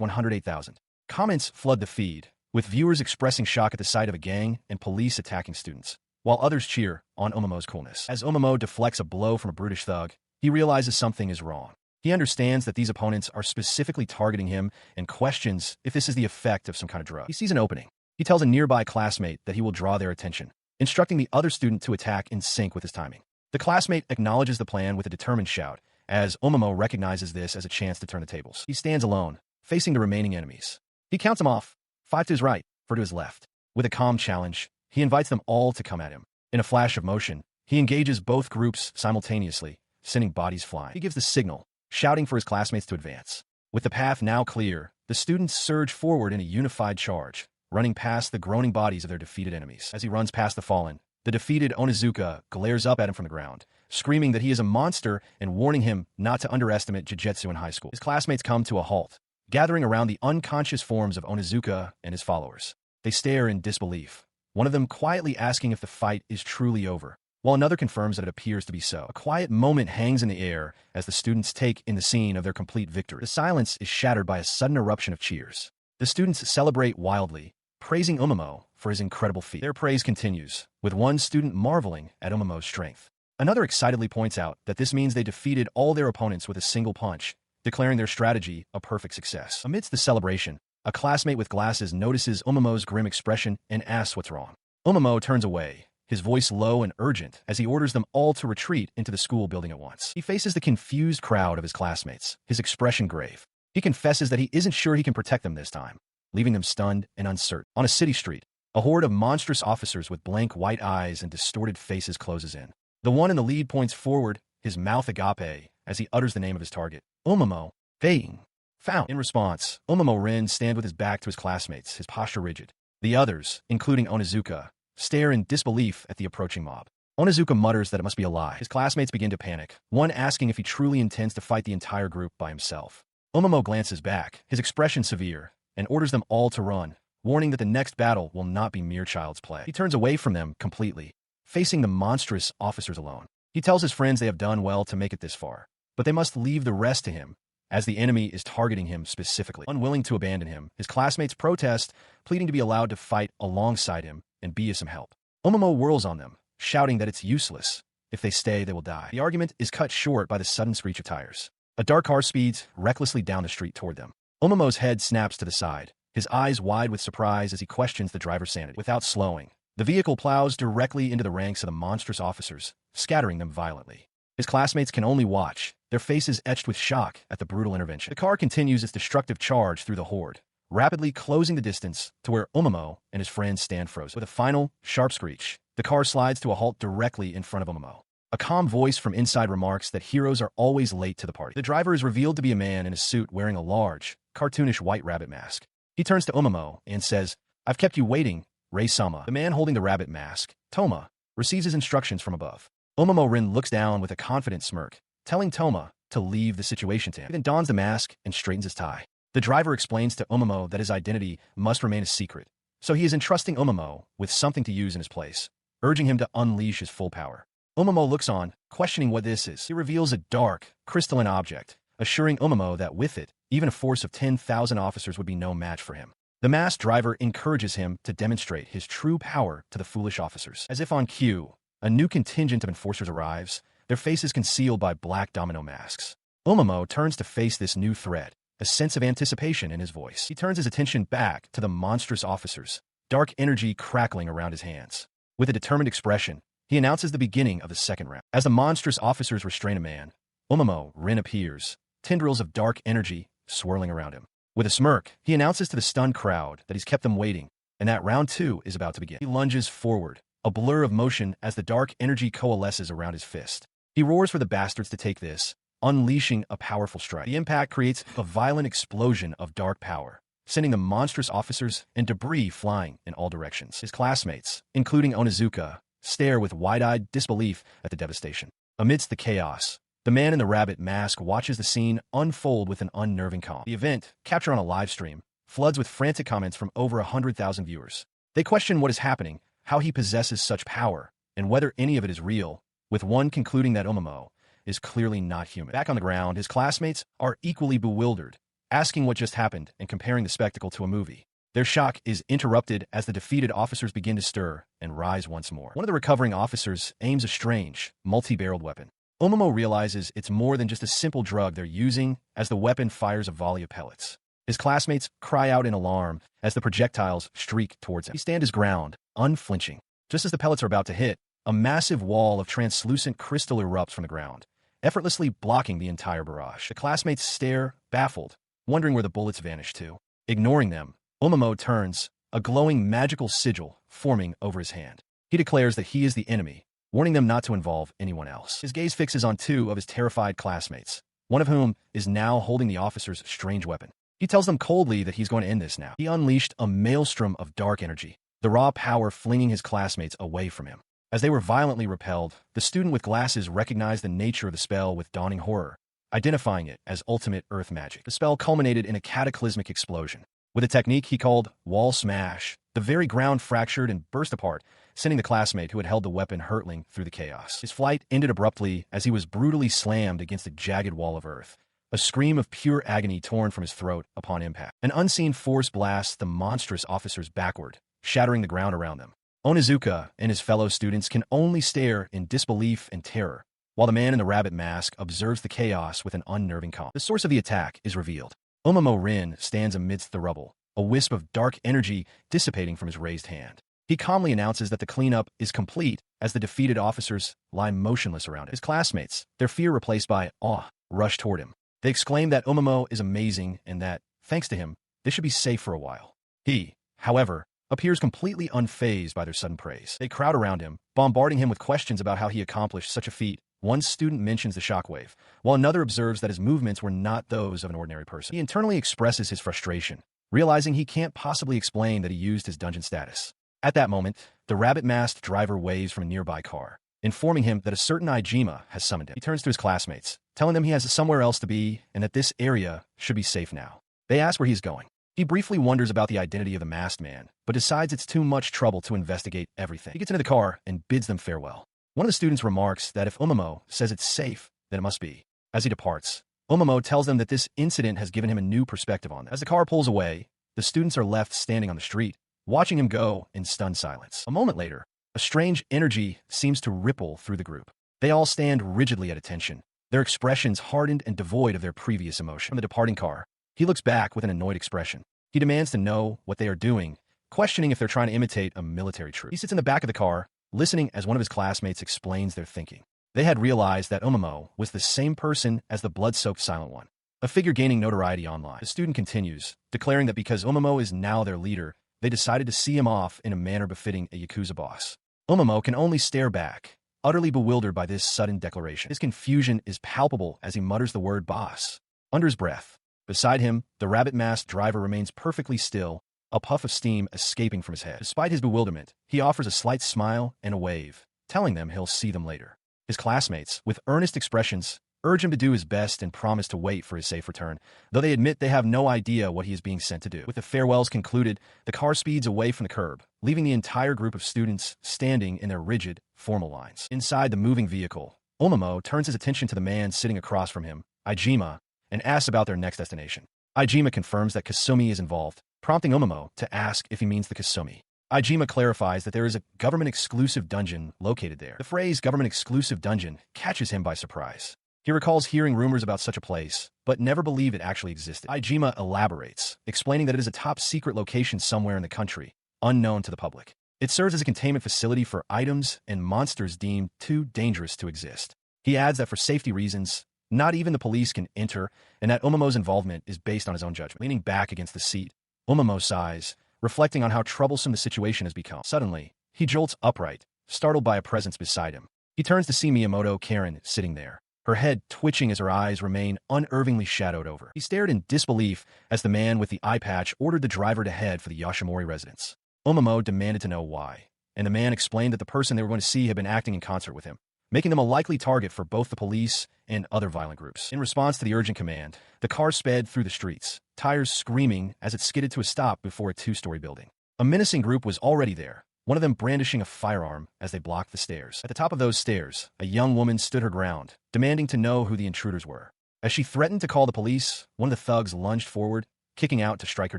108,000. Comments flood the feed, with viewers expressing shock at the sight of a gang and police attacking students, while others cheer on Omomo's coolness. As Omomo deflects a blow from a brutish thug, he realizes something is wrong. He understands that these opponents are specifically targeting him and questions if this is the effect of some kind of drug. He sees an opening. He tells a nearby classmate that he will draw their attention, instructing the other student to attack in sync with his timing. The classmate acknowledges the plan with a determined shout, as Omomo recognizes this as a chance to turn the tables. He stands alone, facing the remaining enemies. He counts them off, 5 to his right, 4 to his left. With a calm challenge, he invites them all to come at him. In a flash of motion, he engages both groups simultaneously, sending bodies flying. He gives the signal, shouting for his classmates to advance. With the path now clear, the students surge forward in a unified charge, running past the groaning bodies of their defeated enemies. As he runs past the fallen, the defeated Onizuka glares up at him from the ground, screaming that he is a monster and warning him not to underestimate Jujutsu in high school. His classmates come to a halt, gathering around the unconscious forms of Onizuka and his followers. They stare in disbelief, one of them quietly asking if the fight is truly over, while another confirms that it appears to be so. A quiet moment hangs in the air as the students take in the scene of their complete victory. The silence is shattered by a sudden eruption of cheers. The students celebrate wildly, praising Omomo for his incredible feat. Their praise continues, with one student marveling at Omomo's strength. Another excitedly points out that this means they defeated all their opponents with a single punch, declaring their strategy a perfect success. Amidst the celebration, a classmate with glasses notices Omomo's grim expression and asks what's wrong. Omomo turns away, his voice low and urgent as he orders them all to retreat into the school building at once. He faces the confused crowd of his classmates, his expression grave. He confesses that he isn't sure he can protect them this time, leaving them stunned and uncertain. On a city street, a horde of monstrous officers with blank white eyes and distorted faces closes in. The one in the lead points forward, his mouth agape, as he utters the name of his target. Omomo, Feiing. Found. In response, Omomo Rin stands with his back to his classmates, his posture rigid. The others, including Onizuka, stare in disbelief at the approaching mob. Onizuka mutters that it must be a lie. His classmates begin to panic, one asking if he truly intends to fight the entire group by himself. Omomo glances back, his expression severe, and orders them all to run, warning that the next battle will not be mere child's play. He turns away from them completely, facing the monstrous officers alone. He tells his friends they have done well to make it this far, but they must leave the rest to him, as the enemy is targeting him specifically. Unwilling to abandon him, his classmates protest, pleading to be allowed to fight alongside him and be of some help. Omomo whirls on them, shouting that it's useless. If they stay, they will die. The argument is cut short by the sudden screech of tires. A dark car speeds recklessly down the street toward them. Omomo's head snaps to the side, his eyes wide with surprise as he questions the driver's sanity. Without slowing, the vehicle plows directly into the ranks of the monstrous officers, scattering them violently. His classmates can only watch, their faces etched with shock at the brutal intervention. The car continues its destructive charge through the horde, rapidly closing the distance to where Omomo and his friends stand frozen. With a final, sharp screech, the car slides to a halt directly in front of Omomo. A calm voice from inside remarks that heroes are always late to the party. The driver is revealed to be a man in a suit wearing a large, cartoonish white rabbit mask. He turns to Omomo and says, "I've kept you waiting, Rei-sama." The man holding the rabbit mask, Toma, receives his instructions from above. Omomo Rin looks down with a confident smirk, telling Toma to leave the situation to him. He then dons the mask and straightens his tie. The driver explains to Omomo that his identity must remain a secret, so he is entrusting Omomo with something to use in his place, urging him to unleash his full power. Omomo looks on, questioning what this is. He reveals a dark, crystalline object, assuring Omomo that with it, even a force of 10,000 officers would be no match for him. The masked driver encourages him to demonstrate his true power to the foolish officers. As if on cue, a new contingent of enforcers arrives, their faces concealed by black domino masks. Omomo turns to face this new threat, a sense of anticipation in his voice. He turns his attention back to the monstrous officers, dark energy crackling around his hands. With a determined expression, he announces the beginning of the second round. As the monstrous officers restrain a man, Omomo Rin appears, tendrils of dark energy swirling around him. With a smirk, he announces to the stunned crowd that he's kept them waiting, and that round 2 is about to begin. He lunges forward, a blur of motion as the dark energy coalesces around his fist. He roars for the bastards to take this, unleashing a powerful strike. The impact creates a violent explosion of dark power, sending the monstrous officers and debris flying in all directions. His classmates, including Onizuka, stare with wide-eyed disbelief at the devastation. Amidst the chaos, the man in the rabbit mask watches the scene unfold with an unnerving calm. The event, captured on a live stream, floods with frantic comments from over 100,000 viewers. They question what is happening, how he possesses such power, and whether any of it is real, with one concluding that Omomo is clearly not human. Back on the ground, his classmates are equally bewildered, asking what just happened and comparing the spectacle to a movie. Their shock is interrupted as the defeated officers begin to stir and rise once more. One of the recovering officers aims a strange, multi-barreled weapon. Omomo realizes it's more than just a simple drug they're using as the weapon fires a volley of pellets. His classmates cry out in alarm as the projectiles streak towards him. He stands his ground, unflinching. Just as the pellets are about to hit, a massive wall of translucent crystal erupts from the ground, effortlessly blocking the entire barrage. The classmates stare, baffled, wondering where the bullets vanished to. Ignoring them, Omamo turns, a glowing magical sigil forming over his hand. He declares that he is the enemy, warning them not to involve anyone else. His gaze fixes on two of his terrified classmates, one of whom is now holding the officer's strange weapon. He tells them coldly that he's going to end this now. He unleashed a maelstrom of dark energy, the raw power flinging his classmates away from him. As they were violently repelled, the student with glasses recognized the nature of the spell with dawning horror, identifying it as ultimate earth magic. The spell culminated in a cataclysmic explosion. With a technique he called wall smash, the very ground fractured and burst apart, sending the classmate who had held the weapon hurtling through the chaos. His flight ended abruptly as he was brutally slammed against a jagged wall of earth, a scream of pure agony torn from his throat upon impact. An unseen force blasts the monstrous officers backward, shattering the ground around them. Onizuka and his fellow students can only stare in disbelief and terror, while the man in the rabbit mask observes the chaos with an unnerving calm. The source of the attack is revealed. Omamo Rin stands amidst the rubble, a wisp of dark energy dissipating from his raised hand. He calmly announces that the cleanup is complete as the defeated officers lie motionless around it. His classmates, their fear replaced by awe, rush toward him. They exclaim that Omamo is amazing and that, thanks to him, they should be safe for a while. He, however, appears completely unfazed by their sudden praise. They crowd around him, bombarding him with questions about how he accomplished such a feat. One student mentions the shockwave, while another observes that his movements were not those of an ordinary person. He internally expresses his frustration, realizing he can't possibly explain that he used his dungeon status. At that moment, the rabbit-masked driver waves from a nearby car, informing him that a certain Ijima has summoned him. He turns to his classmates, telling them he has somewhere else to be and that this area should be safe now. They ask where he's going. He briefly wonders about the identity of the masked man, but decides it's too much trouble to investigate everything. He gets into the car and bids them farewell. One of the students remarks that if Omamo says it's safe, then it must be. As he departs, Omamo tells them that this incident has given him a new perspective on them. As the car pulls away, the students are left standing on the street, watching him go in stunned silence. A moment later, a strange energy seems to ripple through the group. They all stand rigidly at attention, their expressions hardened and devoid of their previous emotion. From the departing car, he looks back with an annoyed expression. He demands to know what they are doing, questioning if they're trying to imitate a military troop. He sits in the back of the car, listening as one of his classmates explains their thinking. They had realized that Omamo was the same person as the blood-soaked Silent One, a figure gaining notoriety online. The student continues, declaring that because Omamo is now their leader, they decided to see him off in a manner befitting a Yakuza boss. Omamo can only stare back, utterly bewildered by this sudden declaration. His confusion is palpable as he mutters the word boss. Under his breath, beside him, the rabbit-masked driver remains perfectly still, a puff of steam escaping from his head. Despite his bewilderment, he offers a slight smile and a wave, telling them he'll see them later. His classmates, with earnest expressions, urge him to do his best and promise to wait for his safe return, though they admit they have no idea what he is being sent to do. With the farewells concluded, the car speeds away from the curb, leaving the entire group of students standing in their rigid, formal lines. Inside the moving vehicle, Omamo turns his attention to the man sitting across from him, Ijima, and asks about their next destination. Ijima confirms that Kasumi is involved, prompting Omamo to ask if he means the Kasumi. Ijima clarifies that there is a government-exclusive dungeon located there. The phrase government-exclusive dungeon catches him by surprise. He recalls hearing rumors about such a place, but never believed it actually existed. Ijima elaborates, explaining that it is a top-secret location somewhere in the country, unknown to the public. It serves as a containment facility for items and monsters deemed too dangerous to exist. He adds that for safety reasons, not even the police can enter, and that Omamo's involvement is based on his own judgment. Leaning back against the seat, Omamo sighs, reflecting on how troublesome the situation has become. Suddenly, he jolts upright, startled by a presence beside him. He turns to see Miyamoto Karen sitting there, her head twitching as her eyes remain unervingly shadowed over. He stared in disbelief as the man with the eye patch ordered the driver to head for the Yoshimori residence. Omamo demanded to know why, and the man explained that the person they were going to see had been acting in concert with him, making them a likely target for both the police and other violent groups. In response to the urgent command, the car sped through the streets, tires screaming as it skidded to a stop before a two-story building. A menacing group was already there, one of them brandishing a firearm as they blocked the stairs. At the top of those stairs, a young woman stood her ground, demanding to know who the intruders were. As she threatened to call the police, one of the thugs lunged forward, kicking out to strike her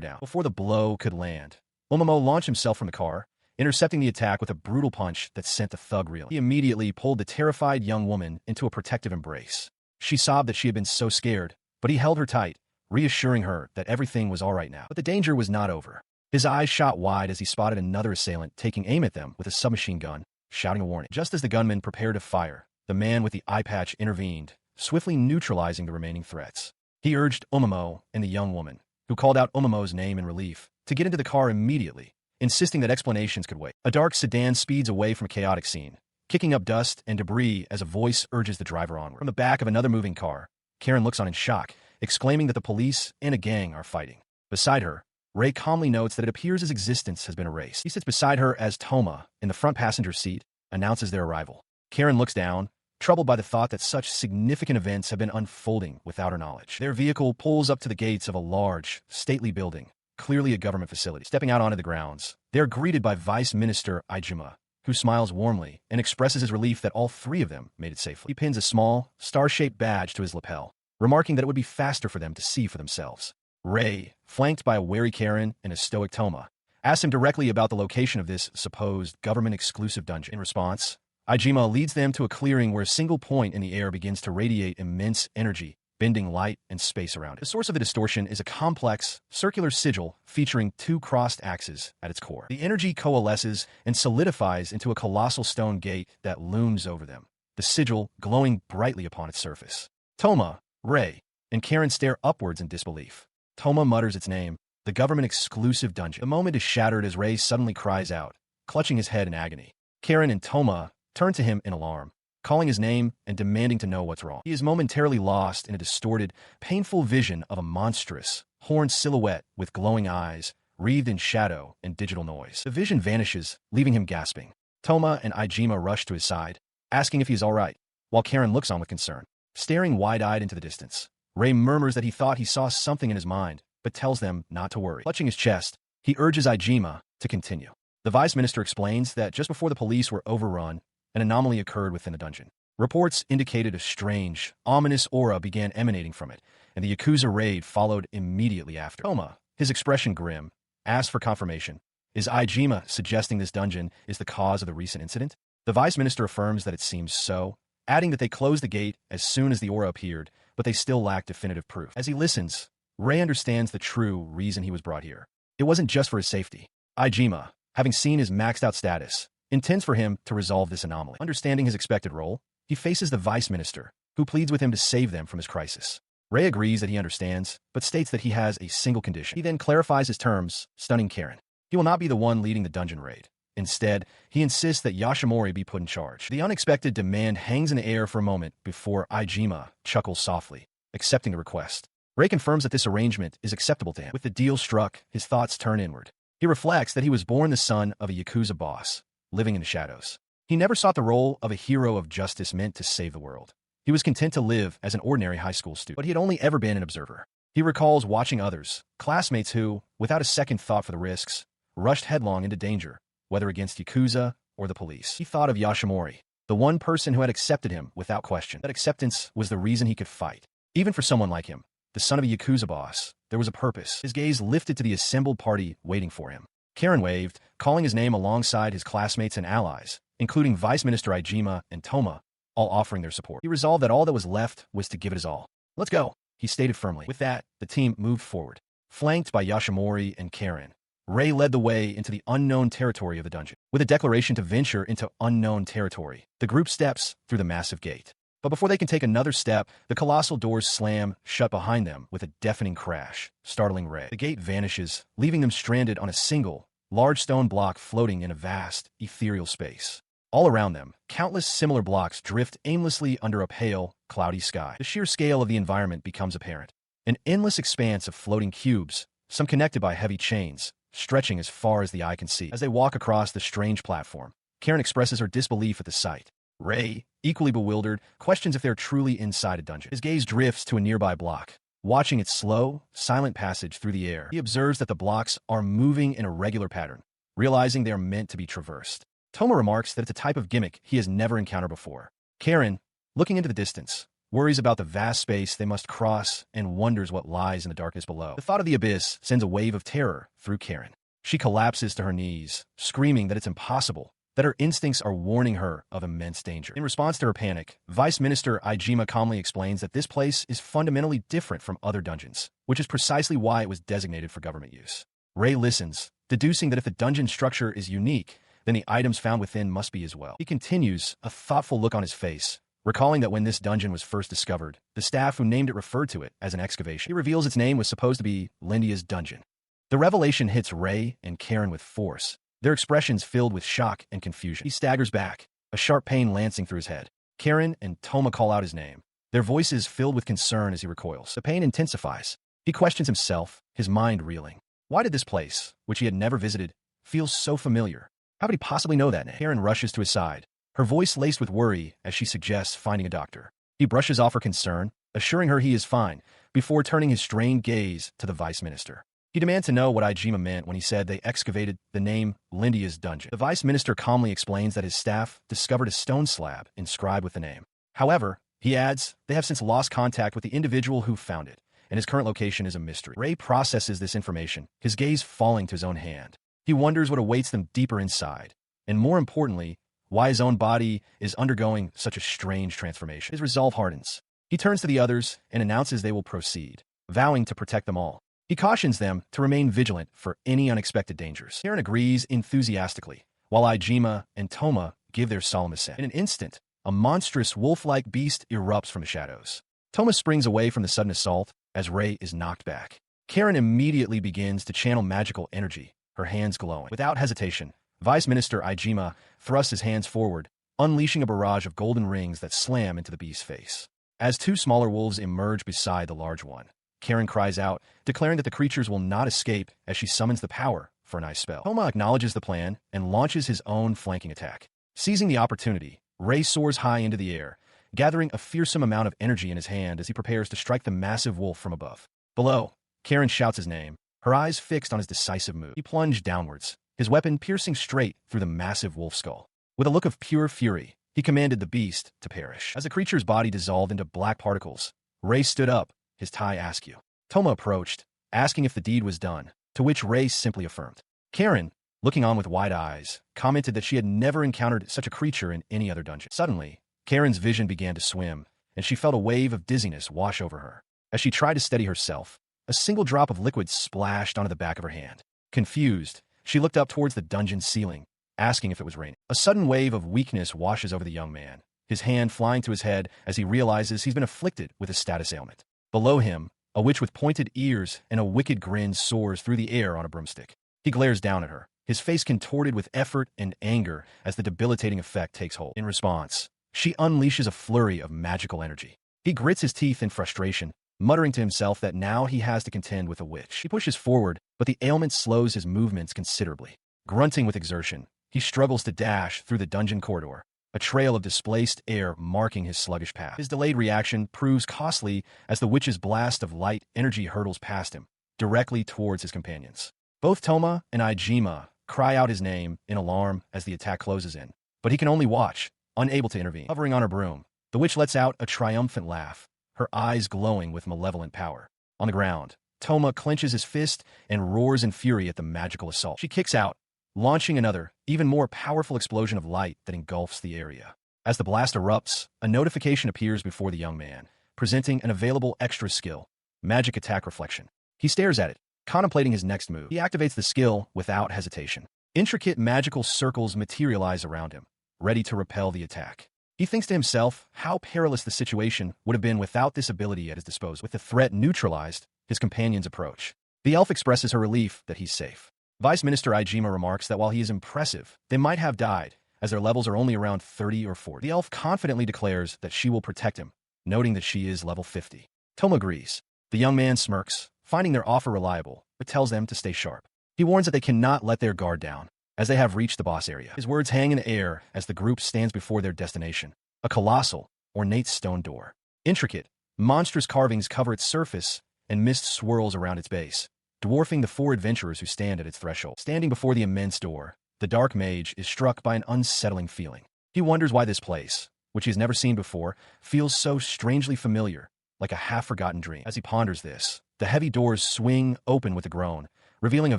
down. Before the blow could land, Omamo launched himself from the car, intercepting the attack with a brutal punch that sent the thug reeling. He immediately pulled the terrified young woman into a protective embrace. She sobbed that she had been so scared, but he held her tight, reassuring her that everything was all right now. But the danger was not over. His eyes shot wide as he spotted another assailant taking aim at them with a submachine gun, shouting a warning. Just as the gunman prepared to fire, the man with the eye patch intervened, swiftly neutralizing the remaining threats. He urged Umamo and the young woman, who called out Umamo's name in relief, to get into the car immediately, insisting that explanations could wait. A dark sedan speeds away from a chaotic scene, kicking up dust and debris as a voice urges the driver onward. From the back of another moving car, Karen looks on in shock, exclaiming that the police and a gang are fighting. Beside her, Ray calmly notes that it appears his existence has been erased. He sits beside her as Toma, in the front passenger seat, announces their arrival. Karen looks down, troubled by the thought that such significant events have been unfolding without her knowledge. Their vehicle pulls up to the gates of a large, stately building, clearly a government facility. Stepping out onto the grounds, they are greeted by Vice Minister Ijima, who smiles warmly and expresses his relief that all three of them made it safely. He pins a small, star-shaped badge to his lapel, remarking that it would be faster for them to see for themselves. Ray, flanked by a wary Karen and a stoic Toma, asks him directly about the location of this supposed government-exclusive dungeon. In response, Ijima leads them to a clearing where a single point in the air begins to radiate immense energy, bending light and space around it. The source of the distortion is a complex, circular sigil featuring two crossed axes at its core. The energy coalesces and solidifies into a colossal stone gate that looms over them, the sigil glowing brightly upon its surface. Toma, Ray, and Karen stare upwards in disbelief. Toma mutters its name, the government-exclusive dungeon. The moment is shattered as Ray suddenly cries out, clutching his head in agony. Karen and Toma turn to him in alarm, calling his name and demanding to know what's wrong. He is momentarily lost in a distorted, painful vision of a monstrous, horned silhouette with glowing eyes, wreathed in shadow and digital noise. The vision vanishes, leaving him gasping. Toma and Ijima rush to his side, asking if he is all right, while Karen looks on with concern. Staring wide-eyed into the distance, Ray murmurs that he thought he saw something in his mind, but tells them not to worry. Clutching his chest, he urges Ijima to continue. The vice minister explains that just before the police were overrun, an anomaly occurred within the dungeon. Reports indicated a strange, ominous aura began emanating from it, and the Yakuza raid followed immediately after. Toma, his expression grim, asks for confirmation. Is Ijima suggesting this dungeon is the cause of the recent incident? The vice minister affirms that it seems so, adding that they closed the gate as soon as the aura appeared, but they still lack definitive proof. As he listens, Ray understands the true reason he was brought here. It wasn't just for his safety. Ijima, having seen his maxed-out status, intends for him to resolve this anomaly. Understanding his expected role, he faces the vice minister, who pleads with him to save them from his crisis. Ray agrees that he understands, but states that he has a single condition. He then clarifies his terms, stunning Karen. He will not be the one leading the dungeon raid. Instead, he insists that Yashimori be put in charge. The unexpected demand hangs in the air for a moment before Ijima chuckles softly, accepting the request. Ray confirms that this arrangement is acceptable to him. With the deal struck, his thoughts turn inward. He reflects that he was born the son of a Yakuza boss, living in the shadows. He never sought the role of a hero of justice meant to save the world. He was content to live as an ordinary high school student, but he had only ever been an observer. He recalls watching others, classmates who, without a second thought for the risks, rushed headlong into danger, whether against Yakuza or the police. He thought of Yashimori, the one person who had accepted him without question. That acceptance was the reason he could fight. Even for someone like him, the son of a Yakuza boss, there was a purpose. His gaze lifted to the assembled party waiting for him. Karen waved, calling his name alongside his classmates and allies, including Vice Minister Ijima and Toma, all offering their support. He resolved that all that was left was to give it his all. Let's go, he stated firmly. With that, the team moved forward, flanked by Yashimori and Karen. Ray led the way into the unknown territory of the dungeon. With a declaration to venture into unknown territory, the group steps through the massive gate. But before they can take another step, the colossal doors slam shut behind them with a deafening crash, startling Ray. The gate vanishes, leaving them stranded on a single, large stone block floating in a vast, ethereal space. All around them, countless similar blocks drift aimlessly under a pale, cloudy sky. The sheer scale of the environment becomes apparent. An endless expanse of floating cubes, some connected by heavy chains, stretching as far as the eye can see. As they walk across the strange platform, Karen expresses her disbelief at the sight. Ray, equally bewildered, questions if they're truly inside a dungeon. His gaze drifts to a nearby block. Watching its slow, silent passage through the air, he observes that the blocks are moving in a regular pattern, realizing they are meant to be traversed. Toma remarks that it's a type of gimmick he has never encountered before. Karen, looking into the distance, worries about the vast space they must cross and wonders what lies in the darkness below. The thought of the abyss sends a wave of terror through Karen. She collapses to her knees, screaming that it's impossible, that her instincts are warning her of immense danger. In response to her panic, Vice Minister Ijima calmly explains that this place is fundamentally different from other dungeons, which is precisely why it was designated for government use. Ray listens, deducing that if the dungeon structure is unique, then the items found within must be as well. He continues, a thoughtful look on his face, recalling that when this dungeon was first discovered, the staff who named it referred to it as an excavation. He reveals its name was supposed to be Lindia's dungeon. The revelation hits Ray and Karen with force, their expressions filled with shock and confusion. He staggers back, a sharp pain lancing through his head. Karen and Toma call out his name, their voices filled with concern as he recoils. The pain intensifies. He questions himself, his mind reeling. Why did this place, which he had never visited, feel so familiar? How could he possibly know that name? Karen rushes to his side, her voice laced with worry as she suggests finding a doctor. He brushes off her concern, assuring her he is fine, before turning his strained gaze to the vice minister. He demands to know what Ijima meant when he said they excavated the name Lindia's dungeon. The vice minister calmly explains that his staff discovered a stone slab inscribed with the name. However, he adds, they have since lost contact with the individual who found it, and his current location is a mystery. Ray processes this information, his gaze falling to his own hand. He wonders what awaits them deeper inside, and more importantly, why his own body is undergoing such a strange transformation. His resolve hardens. He turns to the others and announces they will proceed, vowing to protect them all. He cautions them to remain vigilant for any unexpected dangers. Karen agrees enthusiastically, while Ijima and Toma give their solemn assent. In an instant, a monstrous wolf-like beast erupts from the shadows. Toma springs away from the sudden assault as Ray is knocked back. Karen immediately begins to channel magical energy, her hands glowing. Without hesitation, Vice Minister Ijima thrusts his hands forward, unleashing a barrage of golden rings that slam into the beast's face. As two smaller wolves emerge beside the large one, Karen cries out, declaring that the creatures will not escape as she summons the power for an ice spell. Toma acknowledges the plan and launches his own flanking attack. Seizing the opportunity, Ray soars high into the air, gathering a fearsome amount of energy in his hand as he prepares to strike the massive wolf from above. Below, Karen shouts his name, her eyes fixed on his decisive move. He plunged downwards, his weapon piercing straight through the massive wolf skull. With a look of pure fury, he commanded the beast to perish. As the creature's body dissolved into black particles, Ray stood up, his tie askew. Toma approached, asking if the deed was done, to which Ray simply affirmed. Karen, looking on with wide eyes, commented that she had never encountered such a creature in any other dungeon. Suddenly, Karen's vision began to swim, and she felt a wave of dizziness wash over her. As she tried to steady herself, a single drop of liquid splashed onto the back of her hand. Confused, she looked up towards the dungeon ceiling, asking if it was raining. A sudden wave of weakness washes over the young man, his hand flying to his head as he realizes he's been afflicted with a status ailment. Below him, a witch with pointed ears and a wicked grin soars through the air on a broomstick. He glares down at her, his face contorted with effort and anger as the debilitating effect takes hold. In response, she unleashes a flurry of magical energy. He grits his teeth in frustration, muttering to himself that now he has to contend with a witch. He pushes forward, but the ailment slows his movements considerably. Grunting with exertion, he struggles to dash through the dungeon corridor, a trail of displaced air marking his sluggish path. His delayed reaction proves costly as the witch's blast of light energy hurtles past him, directly towards his companions. Both Toma and Ijima cry out his name in alarm as the attack closes in, but he can only watch, unable to intervene. Hovering on her broom, the witch lets out a triumphant laugh, her eyes glowing with malevolent power. On the ground, Toma clenches his fist and roars in fury at the magical assault. She kicks out, launching another, even more powerful explosion of light that engulfs the area. As the blast erupts, a notification appears before the young man, presenting an available extra skill, Magic Attack Reflection. He stares at it, contemplating his next move. He activates the skill without hesitation. Intricate magical circles materialize around him, ready to repel the attack. He thinks to himself how perilous the situation would have been without this ability at his disposal. With the threat neutralized, his companions approach. The elf expresses her relief that he's safe. Vice Minister Ijima remarks that while he is impressive, they might have died, as their levels are only around 30 or 40. The elf confidently declares that she will protect him, noting that she is level 50. Toma agrees. The young man smirks, finding their offer reliable, but tells them to stay sharp. He warns that they cannot let their guard down, as they have reached the boss area. His words hang in the air as the group stands before their destination, a colossal, ornate stone door. Intricate, monstrous carvings cover its surface, and mist swirls around its base, dwarfing the four adventurers who stand at its threshold. Standing before the immense door, the dark mage is struck by an unsettling feeling. He wonders why this place, which he has never seen before, feels so strangely familiar, like a half-forgotten dream. As he ponders this, the heavy doors swing open with a groan, revealing a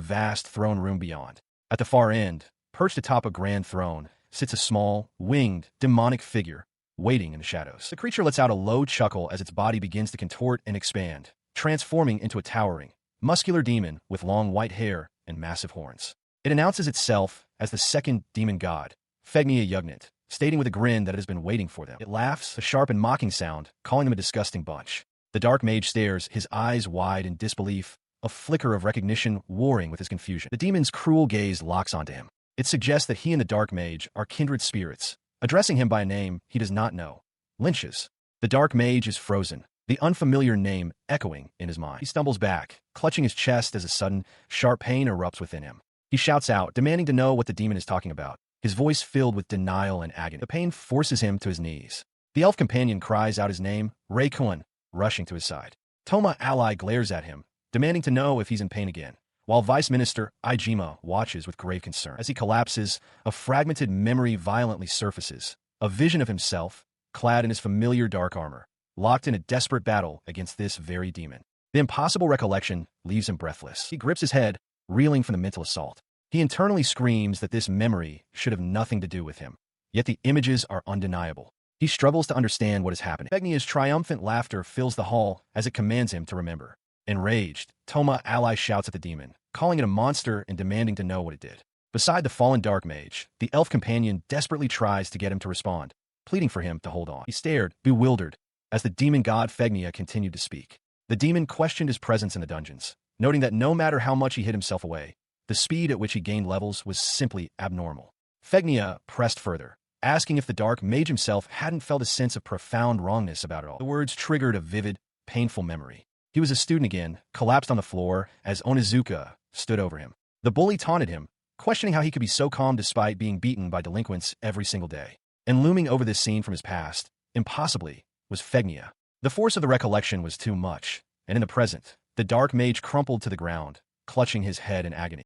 vast throne room beyond. At the far end, perched atop a grand throne, sits a small, winged, demonic figure, waiting in the shadows. The creature lets out a low chuckle as its body begins to contort and expand, transforming into a towering, muscular demon with long white hair and massive horns. It announces itself as the second demon god, Fegnia Yugnant, stating with a grin that it has been waiting for them. It laughs, a sharp and mocking sound, calling them a disgusting bunch. The dark mage stares, his eyes wide in disbelief, a flicker of recognition warring with his confusion. The demon's cruel gaze locks onto him. It suggests that he and the dark mage are kindred spirits, addressing him by a name he does not know. Lynch's. The dark mage is frozen, the unfamiliar name echoing in his mind. He stumbles back, clutching his chest as a sudden, sharp pain erupts within him. He shouts out, demanding to know what the demon is talking about, his voice filled with denial and agony. The pain forces him to his knees. The elf companion cries out his name, Rei-kun, rushing to his side. Toma ally glares at him, demanding to know if he's in pain again, while Vice Minister Ijima watches with grave concern. As he collapses, a fragmented memory violently surfaces, a vision of himself, clad in his familiar dark armor, locked in a desperate battle against this very demon. The impossible recollection leaves him breathless. He grips his head, reeling from the mental assault. He internally screams that this memory should have nothing to do with him, yet the images are undeniable. He struggles to understand what is happening. Fegnia's triumphant laughter fills the hall as it commands him to remember. Enraged, Toma ally shouts at the demon, calling it a monster and demanding to know what it did. Beside the fallen dark mage, the elf companion desperately tries to get him to respond, pleading for him to hold on. He stared, bewildered, as the demon god Fegnia continued to speak. The demon questioned his presence in the dungeons, noting that no matter how much he hid himself away, the speed at which he gained levels was simply abnormal. Fegnia pressed further, asking if the dark mage himself hadn't felt a sense of profound wrongness about it all. The words triggered a vivid, painful memory. He was a student again, collapsed on the floor as Onizuka stood over him. The bully taunted him, questioning how he could be so calm despite being beaten by delinquents every single day. And looming over this scene from his past, impossibly, was Fegnia. The force of the recollection was too much, and in the present, the dark mage crumpled to the ground, clutching his head in agony.